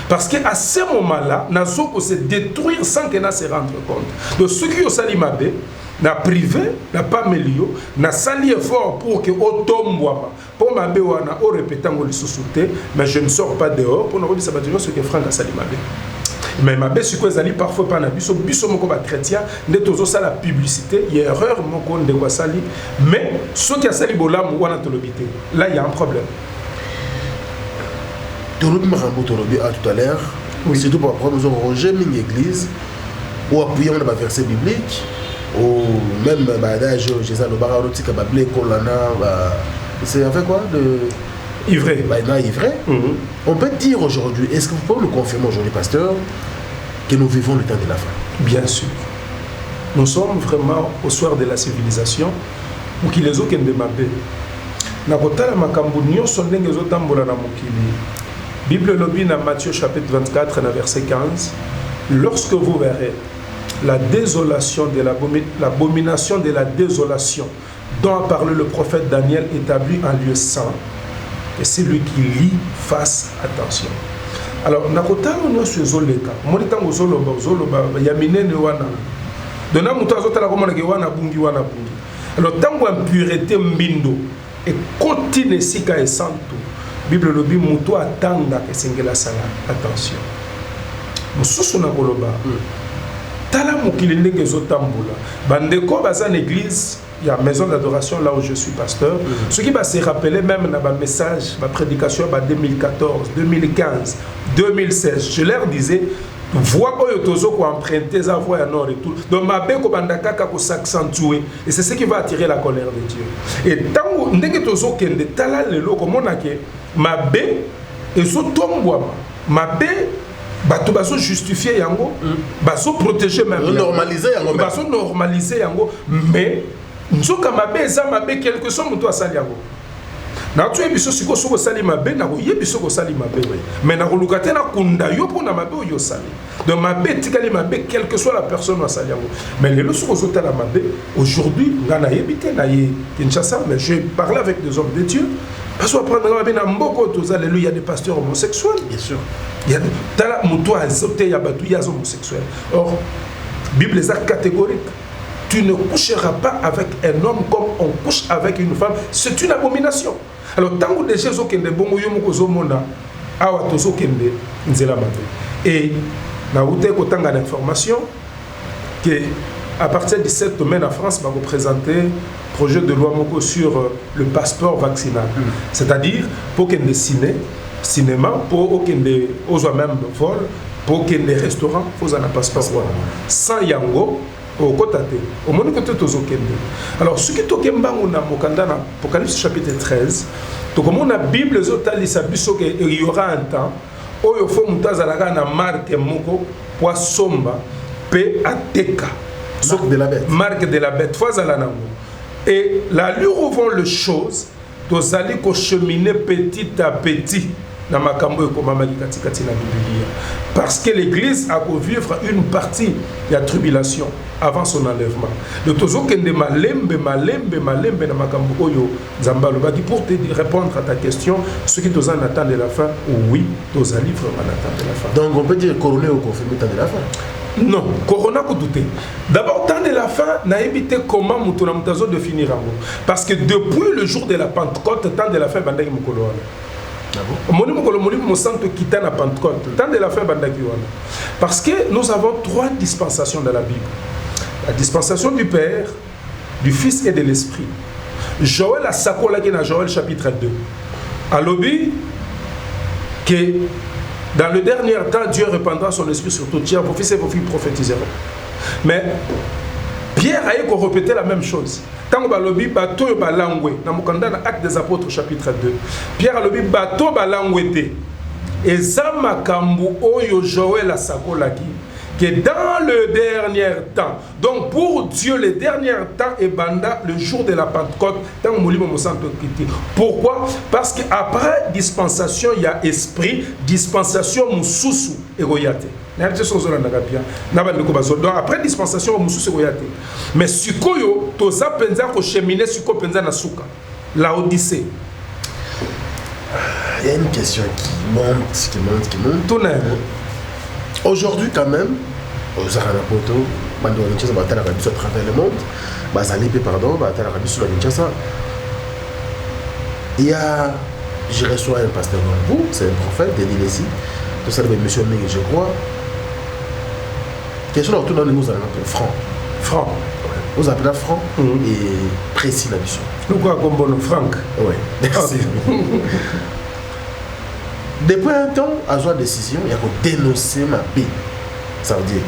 parce que à ce moment-là nazoko se détruire sans que na se rendre compte de ceux qui ont sali mabe na privé na pas melio na sali effort pour que otombwama pour mabe wana o répéter ngo lisusu te mais je ne sors pas dehors pour naïbisa bato nyonso que Franck a sali mabe. Mais ma belle c'est quoi zali parfois pas na biso moko ba chrétien nde tozo ça la publicité il y a erreur moko nde kwa sali mais ceux qui a sali bolam wana tolobité là il y a un problème. Tolobi marambo tolobi à tout à l'heure oui. Surtout pour apprendre aux Roger une église ou appuyer on a verset biblique ou même badage Jésus le bararoti ka bablé kolana c'est en fait quoi de ivré. Ivré. On peut dire aujourd'hui, est-ce que vous pouvez nous confirmer aujourd'hui, pasteur, que nous vivons le temps de la fin? Bien sûr. Nous sommes vraiment au soir de la civilisation, ou qui les autres qui ne demandent. Nakotala makambu nyonso ndenge ezotambola na mokili. Bible lobi na Matthieu chapitre 24 na verset 15. Lorsque vous verrez la désolation de l'abomination de la désolation dont a parlé le prophète Daniel établi en lieu saint. Et c'est lui qui lit, fasse attention. Alors, nakotalo no sezoleka. Monita ngozoloba zoloba ya minene wana. Dona muto azotala komona ke wana bungi. Alors, tango impureté mbindo et continue sika et santo. Bible lobi muto atanga ke sengela sala attention. Mususu na koloba. Tala mokili ndenge zotambola. Bandeko baza l'église. Il y a maison d'adoration là où je suis pasteur. Ce qui va se rappeler même dans ma message, ma prédication en 2014, 2015, 2016. Je leur disais, vois Oyotozo qui emprunté sa voix à nord et tout. Donc ma belle kobandaka ko s'accentuer et c'est ce qui va attirer la colère de Dieu. Et tant que ndenge tozo kende tala lelo komona ke ma belle et so tombwa mabe bato bazo justifier yango bazo protéger même normaliser yango bazo normaliser yango mais nzoka mabe eza mabe quelque soit muto asali yango na tu ebiso siko soko sali mabe na yebiso ko sali mabe mais na koluka te na kunda yo pona mabe yo sali donc mabe tikali mabe quelle que soit la personne asali yango mais les soko zota la mabe aujourd'hui ngana yebite na ye Kinshasa mais je parle avec des hommes de Dieu parce qu'on prend mabe na mboko tous alléluia il y a des pasteurs homosexuels bien sûr il y a tala muto azote ya batu ya homosexuels or Bible est catégorique. Tu ne coucheras pas avec un homme comme on couche avec une femme. C'est une abomination. Alors, tant que des choses qui sont bonnes, et na outé ko tanga d'information que à partir du 7 mai en France va vous présenter projet de loi moko sur le passeport vaccinal. C'est-à-dire pour qu'il y ait cinéma, pour qu'il y ait même vol, pour qu'il y ait restaurant, il faut un passeport. Sans yango au côté au monde côté tozokende. Alors ce qui tokemba na mokanda na Apocalypse chapitre 13, to comme on a Bible zotalisa biso que il y aura un temps où il faut mutazalaka na marque moko pour somba pe ateka marque de la bête. Marque de la bête fois ala nango. Et la l'allure vont les choses, tozali ko cheminer petit à petit. Parce que l'Église a pu vivre une partie de la tribulation avant son enlèvement. Donc, pour te répondre à ta question, ce qui nous en attend de la fin, oui, nous allons vraiment attendre de la fin. Donc on peut dire couronné ou confirmé temps de la fin? Non, Corona ko douté. D'abord, temps de la fin, n'a évité comment Moutouna Moutazo de finir en gros. Parce que depuis le jour de la Pentecôte, temps de la fin, Bandai Mokolo. Parce que nous avons 3 dispensations dans la Bible. La dispensation du Père, du Fils et de l'Esprit. Joël a sakola qui est dans Joël chapitre 2. À l'objet que dans le dernier temps, Dieu répandra son esprit sur tout tiers, vos fils et vos filles prophétiseront. Mais Pierre a répété la même chose. Tant que balobi bateau balangwe na mukanda na Actes des Apôtres chapitre 2. Pierre a lobi bateau balangwe te. Et ça makambu oyo Joël a sakolaki que dans le dernier temps. Donc pour Dieu le dernier temps est banda le jour de la Pentecôte tant que molimo mosanto kiti. Pourquoi? Parce que après dispensation il y a esprit, dispensation mususu egoyate. Donc après dispensation mais sikoyo toza penza ko cheminer siko penza na suka la Odyssée. Il y a une question qui monte. Aujourd'hui quand même aux Aranapoto bando on tient batala rabiso à travers le monde bazalipe pardon batala rabiso la Kinshasa. Il y a je reçois un pasteur vous c'est un prophète de l'Ilésie tout ça le monsieur Ming je crois. Question autour de nous allons appeler franc. Vous appelez franc et précis la mission. Nous quoi comme bon Franck. Oui. Merci. Depuis un temps, à une décision, il y a dénoncer ma paix. Ça veut dire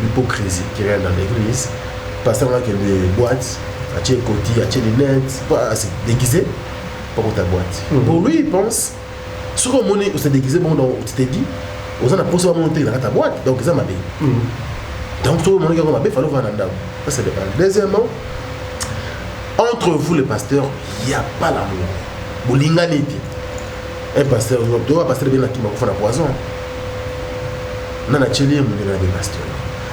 l'hypocrisie qui règne dans l'église. Parce qu'il y a des boîtes, il y a des cotis, il y a des lunettes, c'est déguisé pour ta boîte. Pour lui, il pense, ce qu'on s'est déguisé, bon, tu t'es dit, on a posé à monter dans ta boîte, donc ça m'a paix. Donc, tout le monde qui a ma paix, il faut voir un homme. Ça, c'est le pas. Deuxièmement, entre vous, les pasteurs, il n'y a pas l'amour. Vous l'ingéniez. Un pasteur, un pasteur bien qui m'a fait la poison. Non, na tchéli mon des pasteurs.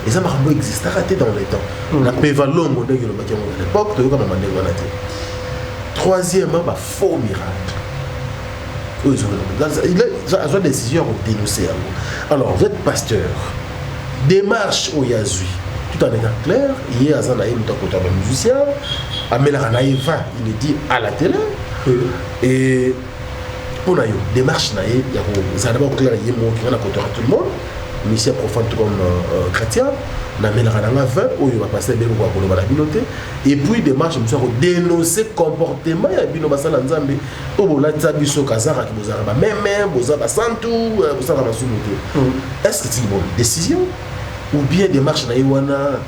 Et ça m'a rendu exister raté dans les temps. On a payé valeur mon dégât le bâtiment à l'époque, tu vois comment on a dit. Troisièmement, bah faux miracle. Il a une décision pour dénoncer. Alors, vous êtes pasteur. Démarche au Yazui. Tout en étant clair, il y a un musicien, Amel Ranaïva, il est dit à la télé. Et pour la démarche, il y a d'abord clair, il y a tout le monde, musicien profane comme chrétien, Amel Ranaïva 20, où il va passer bien pour la communauté. Et puis démarche, il faut dénoncer le comportement, il y a bien dans la Nzambe, pour la Tzabiso Kazara qui vous a même, vous avez Santou, vous avez est-ce que c'est une bonne décision? Ou bien des marches na Iwana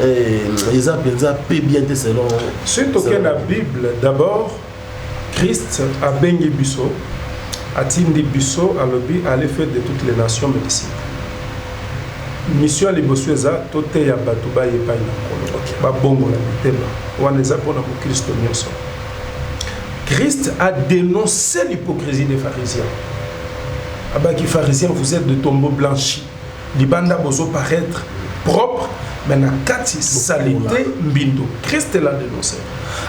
les appels bien selon ce token la Bible d'abord Christ a bengi biso atindi biso alobi allait faire de toutes les nations médecine. Mission à l'Ibossueza, tote ya batuba et pas une ba bongo la mitema. Waneza pour na Christ nyonso. Christ a dénoncé l'hypocrisie des pharisiens. Abaki pharisiens, vous êtes de tombeaux blanchis. Libanda bozo paraître propre, mais na kati salité mbindo. Christ l'a dénoncé.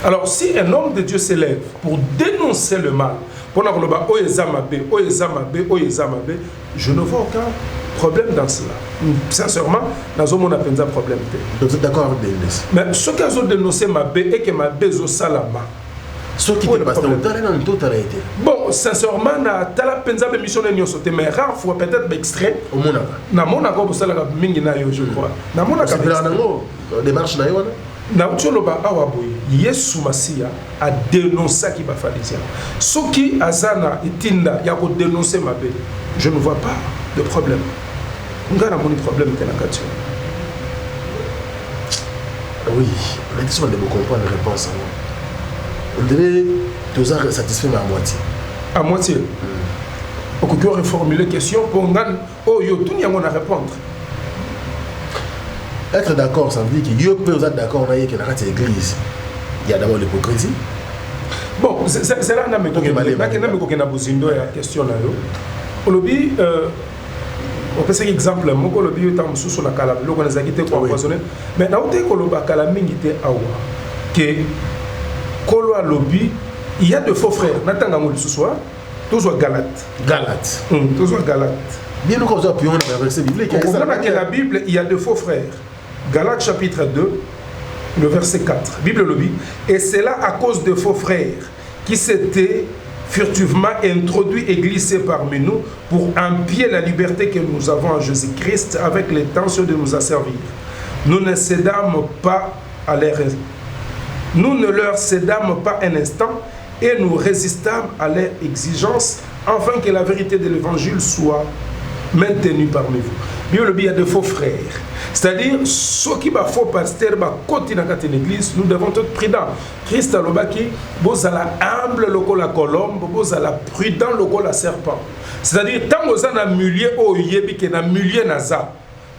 Alors si un homme de Dieu s'élève pour dénoncer le mal, pour na koloba oyezamabe, je ne vois aucun problème dans cela. Sincèrement, nous avons un problème. Donc vous êtes d'accord avec Dénoncé? Mais ce qui a dénoncé ma bé et que ma bézo salama. Ce qui est passé dans tout arrêté. Bon, sincèrement, na tala penza be mission de nyoso te mais rare fois peut-être extrait. Au monaka. Na monaka bo sala mingi na yo je crois. Na monaka c'est là nango démarche na yo wana. Na tsholoba awa boy. Yesu Masia a dénoncé qui ba pharisien. Soki azana itinda ya ko dénoncer ma bé. Je ne vois pas de problème. On a un problème de la question. Oui, mais tu de comprendre la réponse. On devait tous être satisfaits à moitié. À moitié. On peut reformuler la question pour nous. Oh, yo, tout le monde a répondre. Être d'accord, ça veut dire que yo peut être d'accord dans l'église. Il y a d'abord l'hypocrisie. Bon, c'est là que nous avons besoin de la question. Aujourd'hui, on peut faire exemple, je vais vous sur la calabre, on a quitté pour empoisonner. Mais dans le cas que Kolo a lobby, il y a de faux frères. Natanga Mouli ce soir, tous sont Galates. Galates. Tous sont Galates. Bien nous comme ça, puis on a le verset biblique. On voit que la Bible, il y a de faux frères. Galates chapitre 2, le verset 4. Bible lobby. Et c'est là à cause de faux frères qui s'étaient furtivement introduits et glissés parmi nous pour empiéter la liberté que nous avons en Jésus-Christ avec l'intention de nous asservir. Nous ne cédâmes pas à leur... Nous ne leur cédâmes pas un instant et nous résistâmes à leurs exigences afin que la vérité de l'évangile soit maintenue parmi vous. Bible, il y a de faux frères. C'est-à-dire, ceux qui sont faux pasteurs, côté dans l'église, nous devons être prudents. Christ a dit, vous êtes humble la colombe, vous êtes prudent la serpent. C'est-à-dire, tant que vous êtes dans le milieu, vous êtes dans le milieu,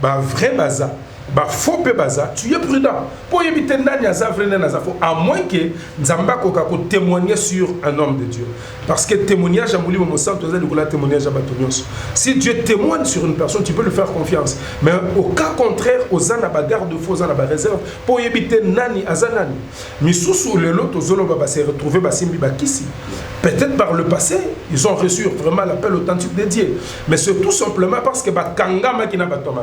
vrai bazar. Bah faux pe baza, tu es prudent. Pour éviter à moins que Nzamba koka ko témoigner sur un homme de Dieu. Parce que témoignage à Mouli Momosan, tu as témoignage à Batonios. Si Dieu témoigne sur une personne, tu peux lui faire confiance. Mais au cas contraire, aux anaba garde faux, aux anaba réserve, pour éviter nani azanani. Mais sous le lot, aux olobaba s'est retrouvé basimbi bakisi. Peut-être par le passé, ils ont reçu vraiment l'appel authentique de Dieu. Mais c'est tout simplement parce que Bakangama qui n'a pas tombé.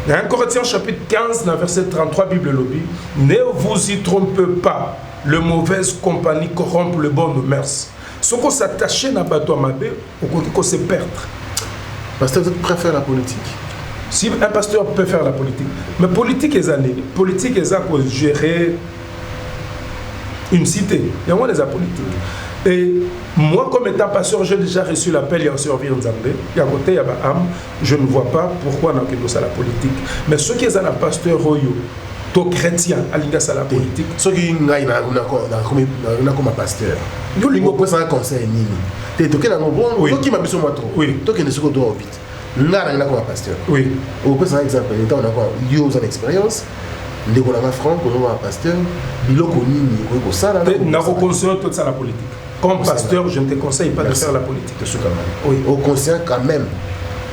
Dans 1 Corinthiens chapitre 15, verset 33, Bible lobby, ne vous y trompez pas, le mauvaise compagnie corrompt le bon mœurs. Ce qu'on s'attache à bateau mabé, on peut se perdre. Pasteur, vous préférez la politique? Si un pasteur peut faire la politique, mais politique est année, politique est à pour gérer une cité. Il y a moins des politiques. Et moi, comme étant pasteur, j'ai déjà reçu l'appel à servir Nzambé. Il y a côté, il y a âme. Je ne vois pas pourquoi on a ça la politique. Mais ceux qui sont pasteur Royo, to chrétien, alinga ça la politique. Ceux qui ont comme pasteur. Nous lingo pour ça conseil nini. T'es toqué dans mon bon. Toi qui m'a besoin moi trop. Oui. Toi qui ne sais pas droit au vite. N'a rien comme pasteur. Oui. Au plus un exemple, on a encore lié aux expériences. Ndé ko na franc ko na pasteur. Biloko nini ko ça là. Na ko conseiller toute ça la politique. Comme pasteur, je ne te conseille pas de faire la politique. Oui. Au conseil quand même,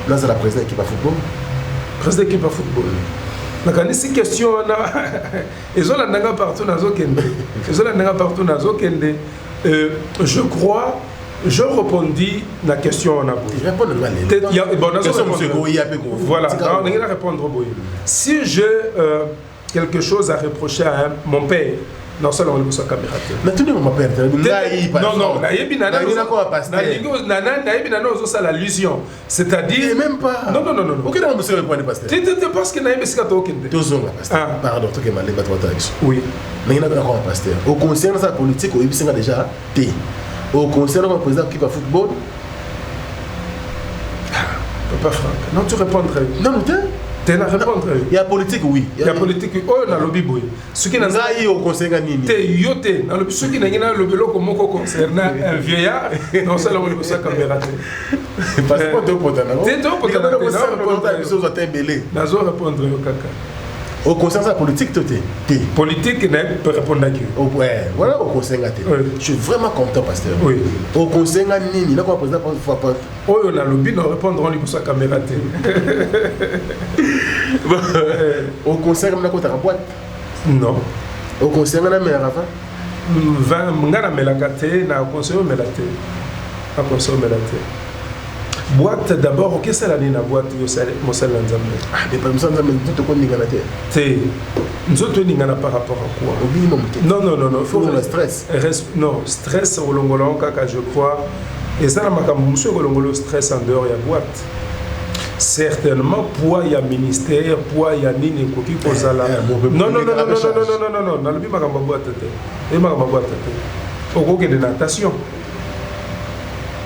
là c'est la présidente de l'équipe à football. Président de l'équipe à football. Nakani si question ils ont la partout dans Zokende. Ils ont la partout dans Zokende. Je crois, je répondis la question en abou. Je réponds voilà, on va répondre au boy. Si j'ai quelque chose à reprocher à mon père, non seulement on soit caméra. Mais tout le monde m'appelle. Non, la l'illusion. C'est-à-dire. Même pas. Non. Ok, non, monsieur le point de pasteur. Tu penses que naïbe c'est quand pasteur. Pardon, tu es mal oui. Mais il y a un pasteur. Au conseil de la politique, au Ibis déjà T. Au conseil de la président qui va football. Papa Franck. Non, tu répondrais. Non, Tu as répondre. Il y a politique, oui. Il y a politique, oh, dans le lobby, oui. Ce qui n'a pas eu au conseil Ganini. Ce qui n'a pas le vélo comme moi concernant un vieillard, non, ça, on ça caméra. Parce que tu es important. Tu es important. Tu es répondre au caca. Au conseil de la politique, tu es. Politique, peut répondre à qui? Ouais, voilà au conseil de Je suis vraiment content, pasteur. Oui. Au conseil de Nini, il a quoi président pour pas. Oh, on a le lobby, nous répondrons pour sa caméra. Au conseil de la boîte? Non. Au conseil de la mère avant? 20 ngana melakate na conseil melate. Na conseil melate. Boîte d'abord, qu'est-ce que c'est la boîte yo sale mo sale nzambe. Ah, mais pas ça nzambe tout ko ningana te. C'est nous autres ningana par rapport à quoi? Au minimum. Non, faut le stress. Non, stress au longolon kaka je crois. Et ça na makambo monsieur au longolo stress en dehors ya boîte. Certainement poids ya ministère, poids ya nini koki kozala. Non, na lobi makambo boîte te. Et makambo boîte te. Au de natation.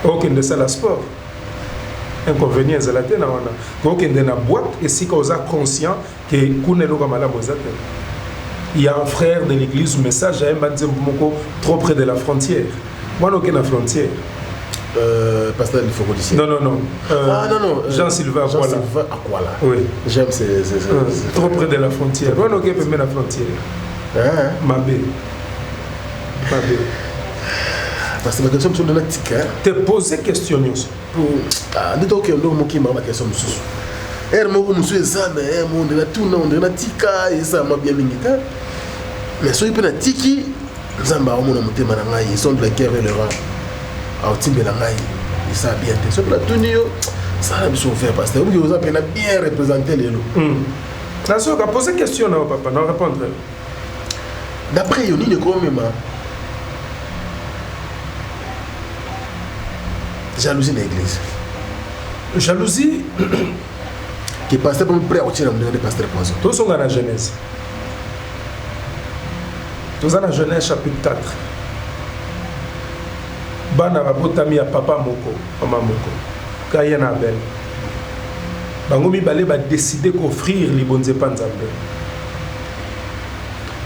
Au de salle sport. Inconvénient à la tête, donc il y a une boîte et si on est conscient que il y a un frère de l'église message à un trop près de la frontière. Moi, je suis la frontière. Pasteur, il faut qu'on Non. non. Jean-Sylvain Aquala. Oui. J'aime ces. Trop près de la frontière. Moi, je suis la frontière. Mabé. Parce que la question sur le tic, te poser question pour ndito ke ndo moki ma question mususu moko musu ezame monde na tuna on na tika eza mabia mingita mais so ipe na tiki nzamba o mona mutema na ngai son de la guerre et le rang au timbe la ngai ça bien te so la tunio ça a besoin faire parce que vous avez bien représenter les lots na so ka poser question na papa na répondre d'après yo ni ko mema jalousie de l'église. Jalousie qui pasteur pour prêt à retirer le pasteur poison. Tous sont dans la Genèse. Tous dans la Genèse chapitre 4. Bana babotami ya papa moko, maman moko. Kayen Abel. Bango mibale ba décider qu'offrir les bonnes épanzes Nzambe.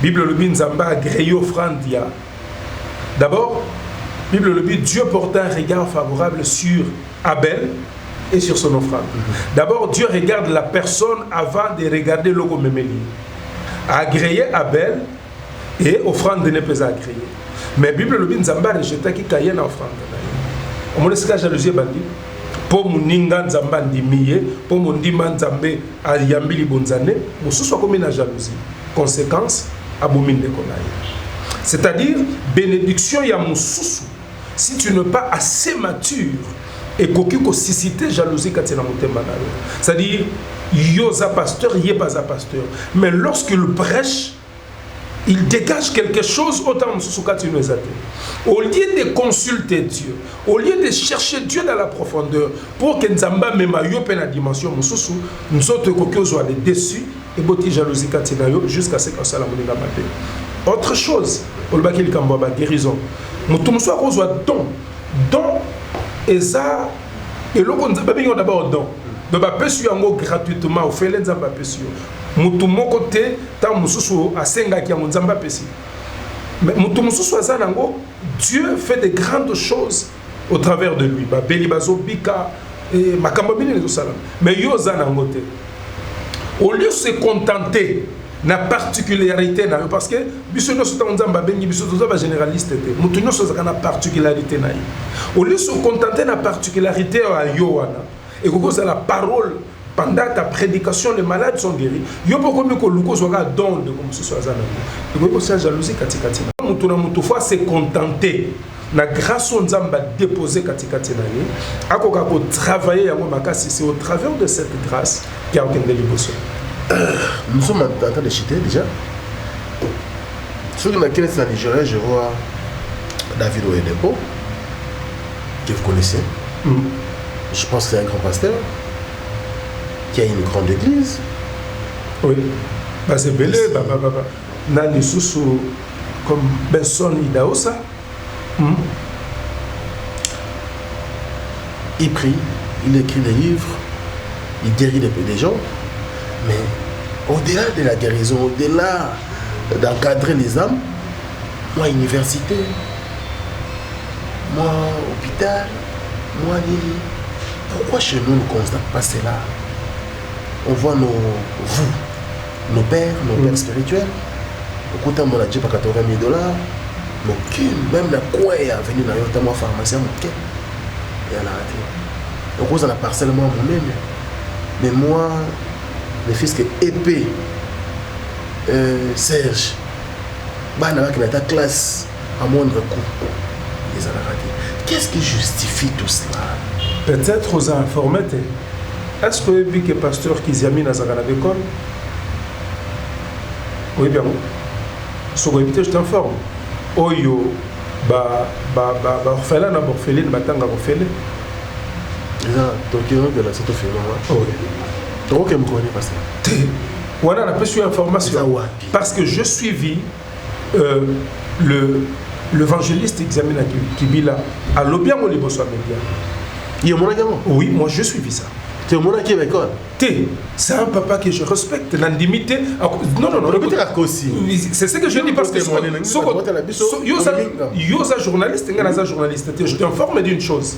Bible le bin Nzamba a gré offrande ya. D'abord Bible le but, Dieu porte un regard favorable sur Abel et sur son offrande. D'abord, Dieu regarde la personne avant de regarder le Méméli. Agréer Abel et offrande ne peut pas agréer. Mais Bible le but, Nzamba rejeta qui Kayen offrande. On me laisse la jalousie bandi. Pour mon ninga Nzamba ndimiye, pour mon ndima Nzambe a yambili bonzane, mon soit comme une jalousie. Conséquence, abomine de konaï. C'est-à-dire, bénédiction ya mususu. Si tu n'es pas assez mature et qu'aucune cité jalousie quand tu es dans mon thème, c'est-à-dire, yosa pasteur, yé pas un pasteur. Mais lorsqu'il prêche, il dégage quelque chose autant mususu quand tu nous as dit. Au lieu de consulter Dieu, au lieu de chercher Dieu dans la profondeur, pour que Nzamba mema yo pe na dimension mususu, nous autres kokyo soit déçus et boti jalousie quand tu es jusqu'à ce que ça la moninga maté. Autre chose, pour le bakil kambaba guérison. Mutum soit qu'on don et ça et le qu'on a d'abord don. De ba pesu yango gratuitement au fait les nzamba pesu. Mutum mon côté tant mususu a senga ki yango nzamba pesi. Mais mutum mususu azanango Dieu fait de grandes choses au travers de lui. Ba beli bazo bika et makambabini les salam. Mais yo zanango te. Au lieu de se contenter na particularité parce que biso no sota nzamba bengi biso toza ba généraliste te mutu no soza kana particularité na au lieu de se contenter na particularité à yoana et que la parole pendant ta prédication les malades sont guéris yo poko mi ko luko soka don de comme ce soit zana et que ça jalousie katikati mutu na mutu fois se contenter na grâce au nzamba déposer katikati na ye akoka ko travailler yango makasi c'est au travers de cette grâce qui a aucun délibération. Nous sommes en train de chuter déjà. Sur laquelle c'est la Nigeria, je vois David Oyedepo, que vous connaissez. Je pense que c'est un grand pasteur qui a une grande église. Oui. Bah, c'est belé, Nani Soussou, comme Benson Idaosa. Il prie, il écrit des livres, il guérit des gens. Mais au-delà de la guérison, au-delà d'encadrer les âmes, moi, université, moi, hôpital, moi, Lili, pourquoi chez nous, ne constate pas cela? On voit nos pères spirituels, au côté de mon adjé, pas 80 000 $, aucune, même la quoi est venue dans le pharmacien, et à la raté. Donc, on a la parcelle, moi, moi-même. Mais moi, le fils que épée, Serge, bah, on a ta classe à moindre coût. Les a raté. Qu'est-ce qui justifie tout cela? Peut-être aux informés. Est-ce que le pasteur qui s'est mis dans la école? Oui, bien. Si vous je t'informe. Oyo, orphelin, orpheline, batanga orphelin. Donc, il y a cette orphelin. Oui. Donc, je me connais pas ça. On a pas su information. Parce que je suivis l'évangéliste examine Kibila à l'Obiang au Liboso Média. Il y a mon agent? Oui, moi je suivis ça. Tu es mon qui est l'école? C'est un papa que je respecte, l'indimité. Non, c'est ce que je dis parce que Yosa journaliste, je t'informe d'une chose.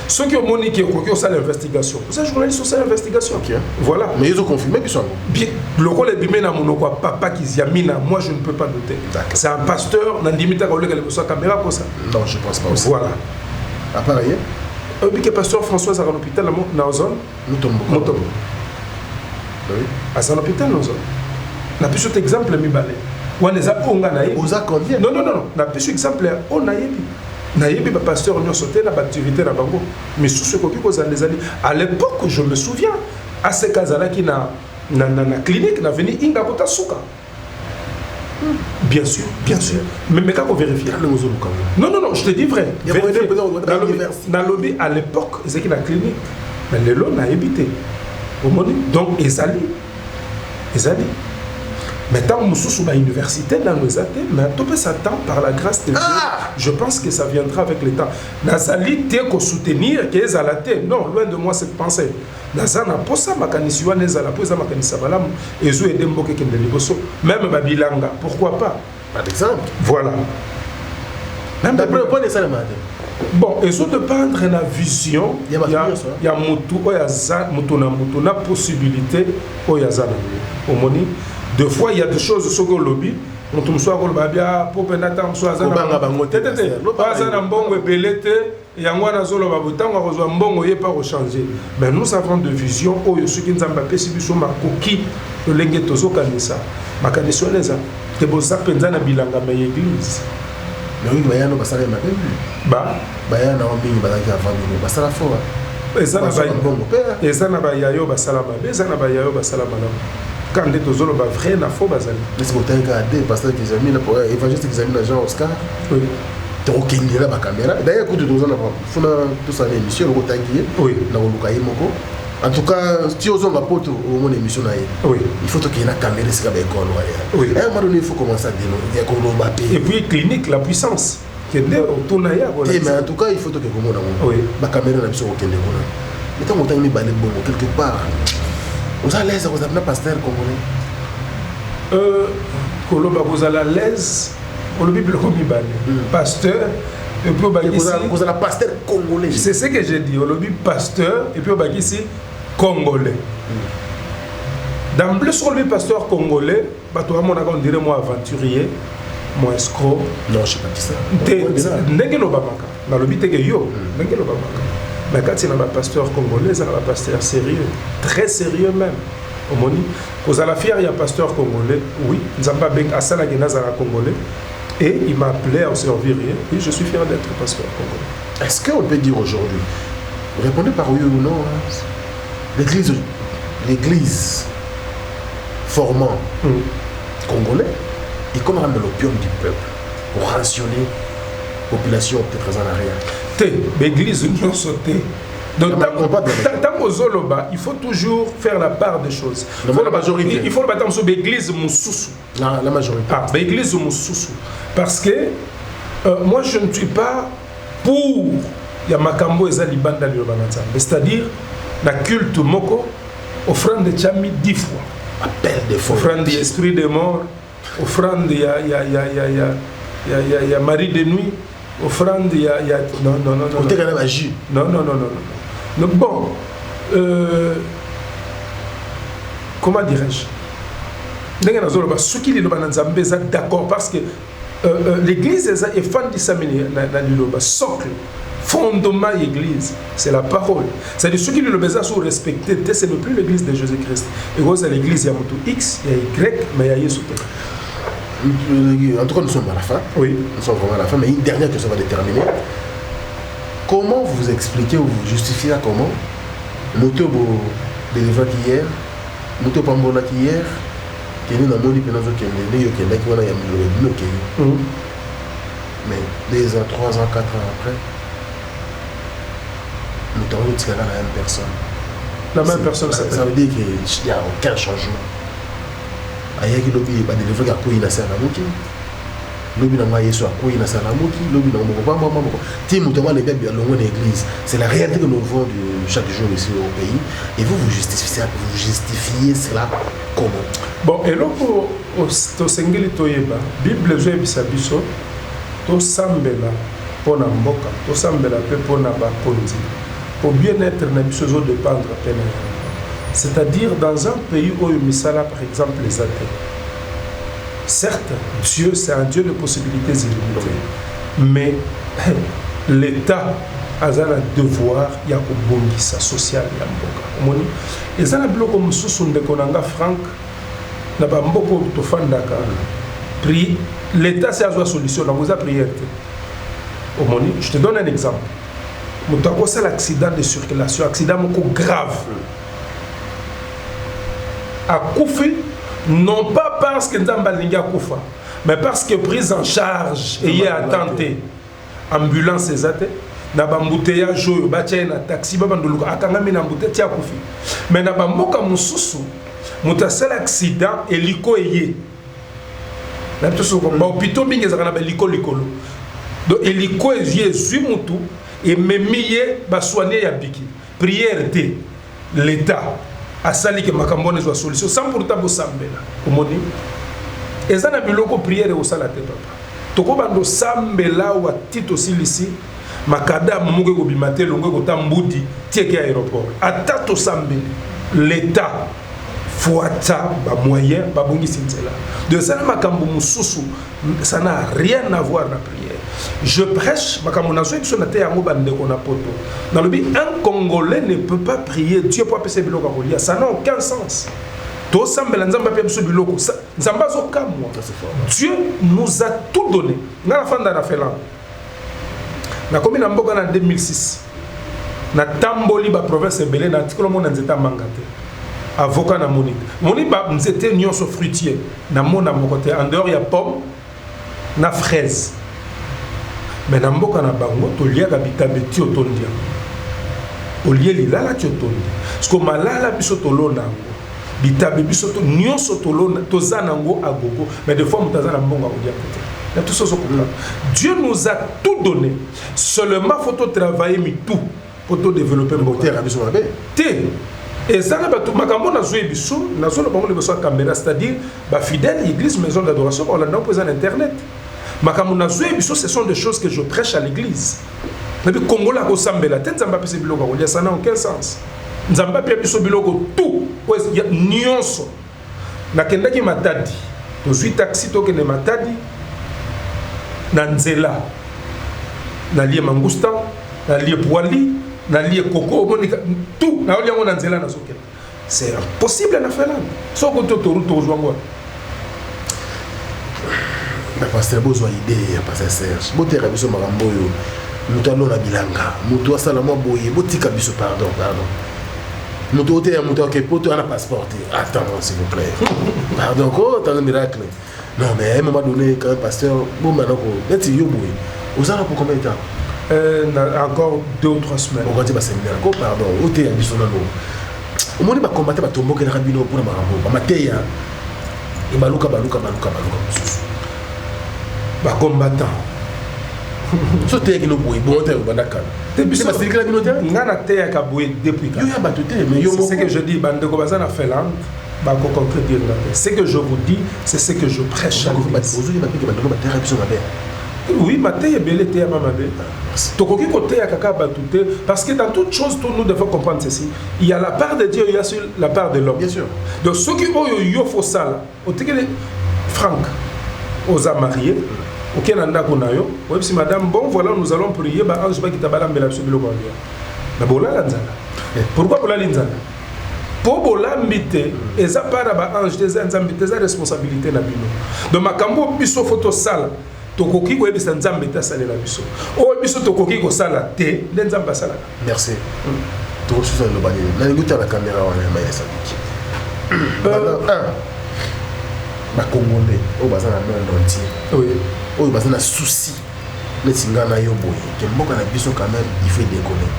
Ceux qui ont moniqué, qui ont fait l'investigation, ces journalistes ont fait l'investigation. Voilà. Mais ils ont confirmé qu'ils sont bien. Le rôle est bimé na mon papa qui Ziamina, moi je ne peux pas douter. C'est un pasteur, l'indimité a la caméra pour ça. Non, je ne pense pas aussi. Voilà. À part rien. Le pasteur François à l'hôpital, dans la zone. Motombo. Oui. À son hôpital, dans la zone. On a plus cet exemple, Mibale. On a combien? Non. On a plus exemple, on a Naïbi, le pasteur, on a sauté la activité dans Bango. Mais sous ce côté, à l'époque, je me souviens, à ce cas-là, qui na clinique, n'a venu Inga Bota Souka. Bien sûr. Mais quand on vérifie. Non, je te dis vrai. Dans le lobby, à l'époque, c'est qui la clinique. Mais les lots n'a évité. Donc, ils allaient. Maintenant, on sous la université, dans nos athées, mais tout peut s'attendre par la grâce de Dieu. Je pense que ça viendra avec le temps. Nazali, t'es qu'au soutenir, qu'est-ce à la tête. Non, loin de moi cette pensée. Nazana, pour ça, ma canisiwa, Nezala, pour ça, ma canisabalam, et zo et dembo qui est bosso. Même Babilanga, pourquoi pas? Par exemple. Voilà. Même d'après le point de ça, le matin. Bon, et ça de prendre la vision, il y a la possibilité, il y a deux fois, il y a des choses sur le lobby. On tombe sur le babia, pour pénétrer sur la bango. Mais nous avons de vision où il y a ceux qui nous ont appelé si nous sommes qui le lenguetozo kanisa. Ma kanisa les a. Te bosa penzana bilanga ma église. Mais oui, bayano basala ma bible. Bayana ombingi balaki avant nous basala fo. Ezana ba ezana ba yayo basala ba. Ezana ba yayo basala ba. Quand les deux autres vrai na faux bazali. Mais c'est pour t'aider parce que les amis là pour évangéliste qui examine Jean Oscar. Oui. Tu recueilles là ma caméra. D'ailleurs quand tu dois en avoir, faut tout ça l'émission le retanguer. Oui. Na olukaye moko. En tout cas, si on a pas au mon émission là. Oui. Il faut qu'il y ait une caméra c'est avec école là. Oui. À un moment donné il faut commencer à dénoncer comme Mbappé. Et puis clinique la puissance. Qui est autour na ya. Mais en tout cas il faut que comme on a. Oui. Ma caméra na biso okende kona. Mais tant autant mi balé bon quelque part. Vous allez à l'aise, vous avez un pasteur congolais? Vous allez à l'aise, on le Bible comme pasteur, et puis vous allez à pasteur congolais. C'est ce que j'ai dit, on le dit pasteur, et puis vous allez ici congolais. Dans le sur le pasteur congolais, on dirait moi aventurier, moi escroc. Non, je ne sais pas qui ça. Dans le but, yo, mais quand il y a un pasteur congolais, il y a un pasteur sérieux, très sérieux même. Vous allez fier, il y a un pasteur congolais, oui, Nzamba Ben Asala Genazara congolais, et il m'a appelé à servir, et je suis fier d'être pasteur congolais. Est-ce qu'on peut dire aujourd'hui, répondez par oui ou non, l'église formant congolais, et comment rendre l'opium du peuple pour rationner la population peut-être en arrière? L'église nous sauté. Donc, il faut toujours faire la part des choses. La majorité. Il faut le battre sur l'église Moussoussou. La majorité. Ah, l'église Moussoussou. Parce que moi, je ne suis pas pour Yamakambo et Zalibanda Lyobanata. C'est-à-dire, la culte Moko, offrande de Tchami 10 fois. appel des fonds. Offrande d'esprit de mort, offrande il y a Marie de nuit, offrande il y a non. Donc bon, comment dirais-je? D'accord parce que l'église est fan de Samini, socle, fondement de l'église, c'est la parole. C'est-à-dire ceux qui le besoin sont respectés, ce n'est plus l'église de Jésus-Christ. Et vous avez l'église, il y a X, il y a Y, mais il y a Jésus. En tout cas, nous sommes à la fin. Oui. Nous sommes vraiment à la fin, mais une dernière question va déterminer. Comment vous expliquez ou vous justifiez comment Moto délivré hier, Moto Pambola hier, qui est dans le monde qui mais 2 ans, 3 ans, 4 ans après, nous avons dit la même personne. La même personne, ça veut dire qu'il n'y a aucun changement. Il y a qui va délivrer à quoi il a servi à l'outil. C'est la réalité que nous vivons chaque jour ici au pays. Et vous justifiez cela comment? Bon, et là, pour Sengeli Toyeba, Bible Bisabiso, to sambela pour na mboka, to sambela pour na bakonzi, pour bien-être na biso zo dépendre peine. C'est-à-dire dans un pays où misala par exemple les athées. Certes, Dieu c'est un Dieu de possibilités illimitées, mais l'État a un devoir ya ko bongisa social ya mboka. Omoni ezana biloko mususu ndeko nanga Frank na ba mboko to fandaka. Pri l'État c'est la solution dans vos prières. Omoni, je te donne un exemple. Mutako c'est l'accident de circulation, accident moko grave. A Koufi, non pas parce que Nzamba Linga Koufa, mais parce que prise en charge et y a attenté ambulance et zate na bambuteya joyo batia na taxi babanduluka akangami na mbute tia Koufi mais na bamboka mususu mutasala accident eliko eye na biso ko ba hôpital bingi ezaka na beliko likolo donc eliko eye zui mutu et memiye ba soigner ya biki prière de l'État asali ke makambone zo solution sans pourtant bo sambela omoni ezana biloko prière au sala te papa toko bando sambela wa tito silisi makada muke ko bimate longo ko tambudi tieke aéroport atato sambeli l'État fuata ba moyen ba bongi sinzela de ça makambo mususu ça n'a rien à voir na prière. Je prêche makambo na zo biso na te yango bande ko na poto dans le but un Congolais ne peut pas prier Dieu pour passer biloko ko lia, ça n'a aucun sens. To sambela nzamba pe biso biloko nzamba zo kamwa. Dieu nous a tout donné na la fin de la Finlande na komi na mboka na 2006 na tamboli ba province belé na tikolo mona nzeta mangate avocat na moni ba nzete nyonso fruitier na mona mokote en dehors ya pomme na fraise mais na mboka na bango to liaka bitabe ti otondia olie lilala ti otondia parce que malala biso tolona ngo bitabe biso to nyonso tolona tozana ngo agogo mais des fois mutazana mbonga olia côté. Tout ça, Dieu nous a tout donné. Seulement, il faut travailler tout pour tout développer. Et ça, c'est-à-dire la fidèle église, maison d'adoration, on l'a présent Internet. Ce sont des choses que je prêche à l'église. Mais le Congo, ça n'a aucun sens. Nzamba pia biso biloko tout il y a nyonso nakendaki matadi tozwi taxi tokende matadi na nzela na lie mangustan na lie poili na lie koko monika tout na oliango na nzela na sokela c'est impossible na Finlande soko to route ozwango na pasteur besoin idée ya pasteur Serge botera biso makambo yo mutalo na bilanga mutu asala mo boye botika biso pardon mutu ote ya mutu ke poto ana passeport attends s'il vous plaît pardon ko t'as un miracle. Non, mais à un moment donné, quand un pasteur, bon, maintenant, vous allez pour combien de temps? Encore 2 ou 3 semaines. On va dire, séminaire, pardon, au thé, à Bissonano. Au moment où on combattait, on tombe, on rabino pour le marabou. On maté, et balouka. Bah, combattant. Ce thé qui nous bouille, bon, on est d'accord. C'est parce que on a thé à Kaboué depuis. Il y a battu, mais c'est ce que je dis, Bande Kobazan a Finlande. bah concrétiser. Ce que je vous dis, c'est ce que je prêche. Oui, maté est belé té mamabé. Tokoki côté à kaka batouté parce que dans toute chose nous devons comprendre ceci. Il y a la part de Dieu, il y a la part de l'homme. Bien sûr. Donc ceux qui ont yo faut ça là, au Franck aux a mariés. OK nanda konayo, oui si madame bon voilà nous allons prier ba ange ba kitabala mbela subilo kwa Dieu. Na bola lanzala. Pourquoi bola lanzala? Pour bola mbité eza para ba ange des nzambe des responsabilité na bino. Donc makambo biso photo sala tokoki ko ebisa nzambe ta salela biso. O biso tokoki ko sala te nzamba sala. Merci. To reçu le bani. Na nguta la caméra wana ma yesa biki. Ba Congolais o baza na monde entier. Oui. O baza na souci. Les singana yo boy. Que mboka na biso quand même il fait déconner.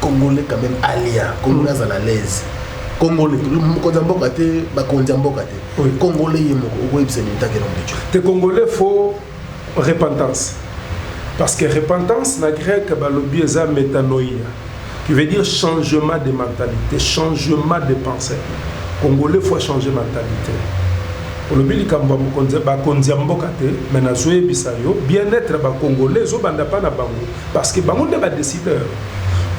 Congolais quand même alia, Congolais à la l'aise. Congolais, mboka te ba mboka te. Congolais yemo o ebisa nita ke nombe Dieu. Te Congolais faut repentance. Parce que repentance na grec balobi eza métanoïa qui veut dire changement de mentalité, changement de pensée. Congolais faut changer mentalité. Pour le bili kamba mukonze ba konzia mboka te mais na zoe bisayo bien-être ba Congolais zo banda pa na bango parce que bango de ba décideur.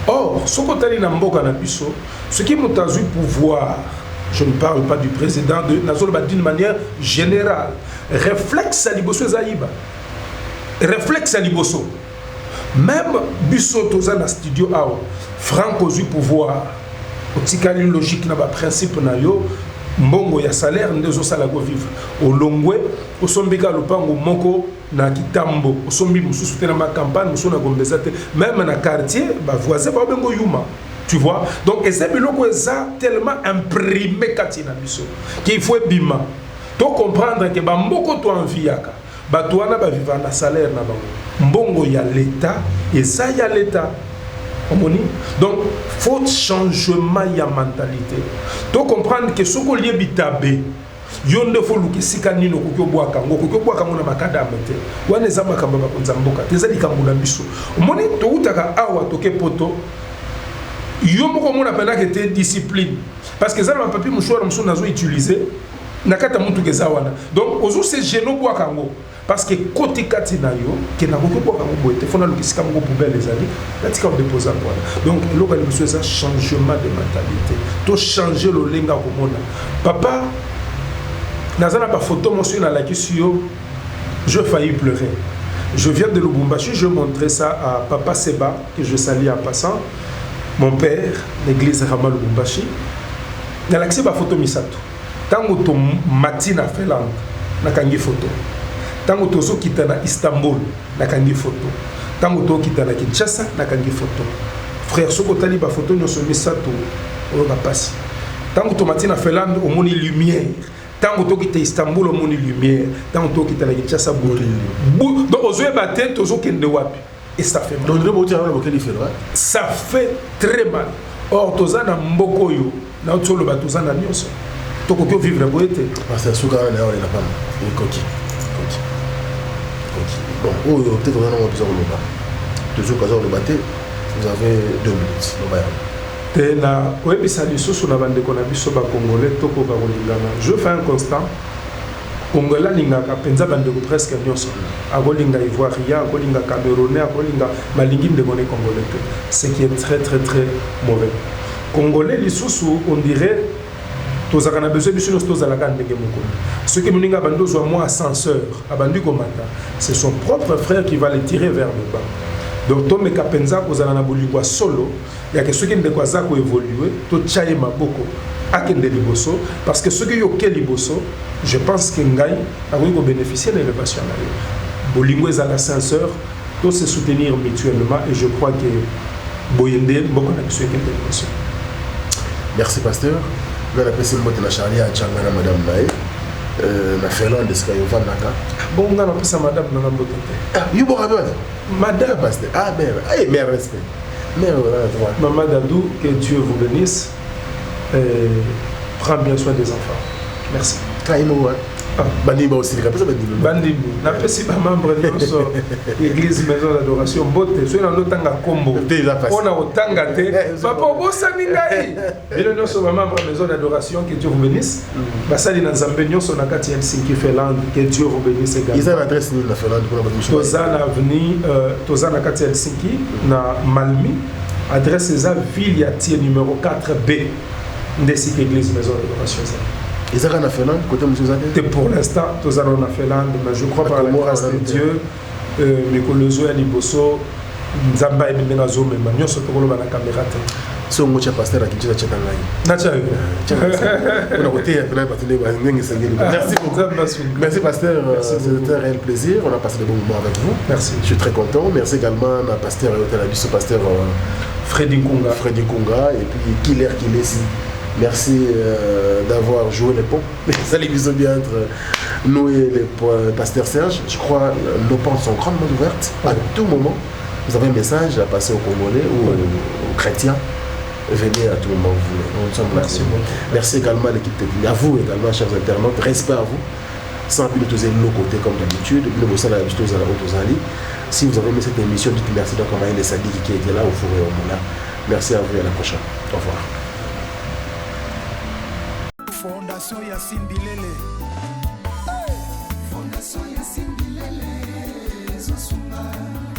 Or, ce que na mboka na biso, ce qui m'a eu pouvoir, je ne parle pas du président de Nazoloba d'une manière générale. Réflexe à liboso zaïba. Réflexe à liboso. Même biso toza na studio ao, Franck a eu pouvoir. Otikali logique na ba principe na yo. Mbongo ya salaire ndezo sala go vivre olongwe osombika lopango moko na kitambo osombi mususu te na ma campagne musu na gombeza te même na quartier ba voisin ba bengo yuma tu vois donc eza biloko eza tellement imprimé katina biso qu'il faut bima to comprendre que ba mboko to enviaka ba toana ba vivre na salaire na bango mbongo ya l'état eza ya l'état. Donc, il faut changement de mentalité. Tu comprendre que ce qu'on est bitabé, yonde faut luki sikani no kokyo bwaka na makadame te. Wane zama kamba ba konzamboka. Tezali kambuna biso. Omoni to utaka awa toke poto. Yomo ko mona pena que te discipline. Parce que ça ma papi mouchoir mousso nazo utiliser nakata mutu kezawana. Donc ozo se geno bwaka ngo. Parce que côté katina yo que na kokyo bwaka ngo boete fona luki sikam ngo poubelle les amis. La tika déposer voilà. Donc l'organisation c'est un changement de mentalité. To changer le lenga ko mona. Papa Nazana pas photo monsieur na la kisio je faillis pleurer. Je viens de Lubumbashi, je montrais ça à papa Seba que je salue en passant. Mon père, l'église Rama Lubumbashi. Na la kisio photo misato. Tango to matina Finlande na kangi photo. Tango to zo kita na Istanbul na kangi photo. Tango to kita na Kinshasa na kangi photo. Frère soko tali ba photo nyoso misato o ba pasi. Tango to matina Finlande au moni lumière. Tant que tu es Istanbul, au monde lumière. Tant que tu es à Kinshasa, donc aux yeux battés, tu es kende wapi. Et ça fait mal. Ça fait très mal. Or, tu es dans mboko yo, na tu es le bateau na nyonso. Tu peux vivre la beauté. Parce que souka na on la femme. Coqui. Bon, peut-être qu'on a besoin de l'eau. Toujours quand on le battait, vous avez 2 minutes. Na oyebisa lisusu na bandeko na biso ba Congolais toko ba kolingana. Je fais un constat. Congolais lingaka penza bandeko presque nyonso. Akolinga Ivoirien, akolinga Camerounais, akolinga malingi ndeko ne Congolais. Ce qui est très très très mauvais. Congolais lisusu on dirait tozaka na besoin biso tozalaka ndenge moko. Ceux qui muninga bando zo moi ascenseur, abandi komata, c'est son propre frère qui va les tirer vers le bas. Donc Tom Kapenza kozala na bolingwa solo. Il y a que ceux qui ne doivent pas évoluer, tout chaye maboko, akende liboso, parce que ceux qui ont quel liboso, je pense que Ngaï a voulu bénéficier de l'élévation. Bolingo est à l'ascenseur, tous se soutenir mutuellement, et je crois que Boyende, beaucoup n'a besoin de l'élévation. Merci pasteur. Nous avons appelé le mot de Charlie à Tchangana, madame Nae. Na Finlande, est-ce qu'il y a Naka? Bon, on a appelé ça madame Nanambote. Ah, you bon madame pasteur. Ah, mère. Ah, mère, respect. Maman Dadou, que Dieu vous bénisse et prends bien soin des enfants. Merci. Banimba aussi, Bandimbu. Napesi ba membre nyonso église maison d'adoration bote. Soki na notanga kombo. On a otanga te. Papa bosani ngai. Bino nyonso ba membre maison d'adoration, que Dieu vous bénisse. Basali na Nzambe nyonso na kati ya Helsinki Finlande, que Dieu vous bénisse également. Ils ont l'adresse na Finlande pour la mission. Tozana avenue Tozana kati ya Helsinki na Malmi. Adresse eza ville ya tie numéro 4B. Ndesi église maison d'adoration. Ils ont en Finlande, côté monsieur Zate. Pour l'instant, tous allons en Finlande, mais je crois par la grâce de Dieu, mais que le jour est liboso, Nzamba et Bengazo, mais nous sommes pour la caméra. Si on est pasteur à Kinshasa, tu Merci beaucoup. Merci pasteur, c'était un réel plaisir. On a passé de bons moments avec vous. Merci. Je suis très content. Merci également à pasteur et pasteur Freddy Kunga. Et puis Killer Kilesi. Merci d'avoir joué les ponts. Ça les bisous bien entre nous et le pasteur Serge. Je crois que nos portes sont grandement ouvertes à tout moment. Vous avez un message à passer aux Congolais ou aux chrétiens. Venez à tout moment où vous voulez. Merci. Merci également à l'équipe technique. À vous également, chers internautes. Respect à vous. Sans piloter de nos côtés comme d'habitude. Si vous avez aimé cette émission, dites merci donc à les Sadi qui étaient là au four et au moulin. Merci à vous et à la prochaine. Au revoir. Fondation Yassine Bilele. Fondation Yassine Bilele. Zosunga.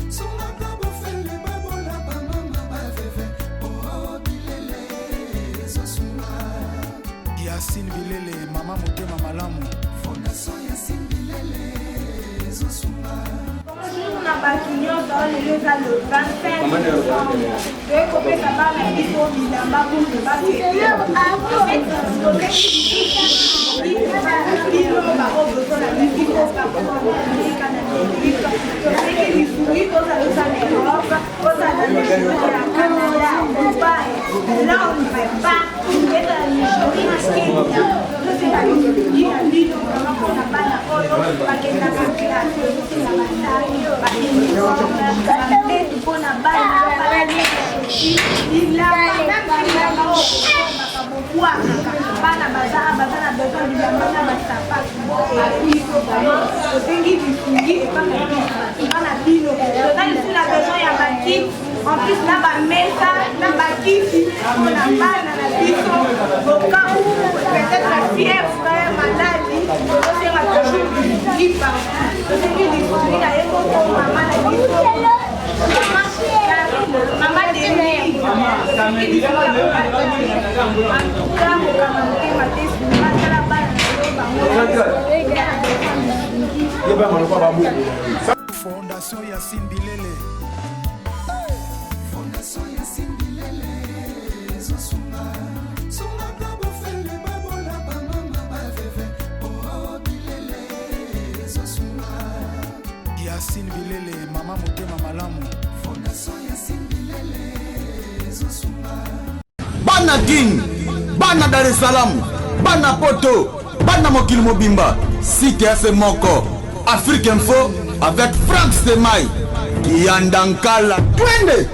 Sunga kabo fele babola ba mama ba veve. Oh Bilele. Zosunga. Yassine Bilele, mama motema malamu. Fondation Yassine Bilele. Zosunga. Na bakignon dans le lieu le 25 décembre. Et comme ça va la vie pour bilamba pour le en plus, là, la bakiti, on a mal dans la biso, au cas où peut-être la fièvre, maladie, on sera toujours qui part. C'est ce qui dit, il y a un peu maman la biso. Maman de lui, il faut Fondation Yassine Bilele. Fondation Yassine Bilele. Zosunga. Sunga kabo fele babola ba mama ba veve. Oh Bilele. Zosunga. Yassine Bilele, mama motema malamu. Fondation Yassine Bilele. Zosunga. Bana King, Bana Dar es Salaam, Bana Poto, Bana Mokil Mobimba, CTF Moko, Afrique Info avec Franck Stemai, Kiandankala, Twende.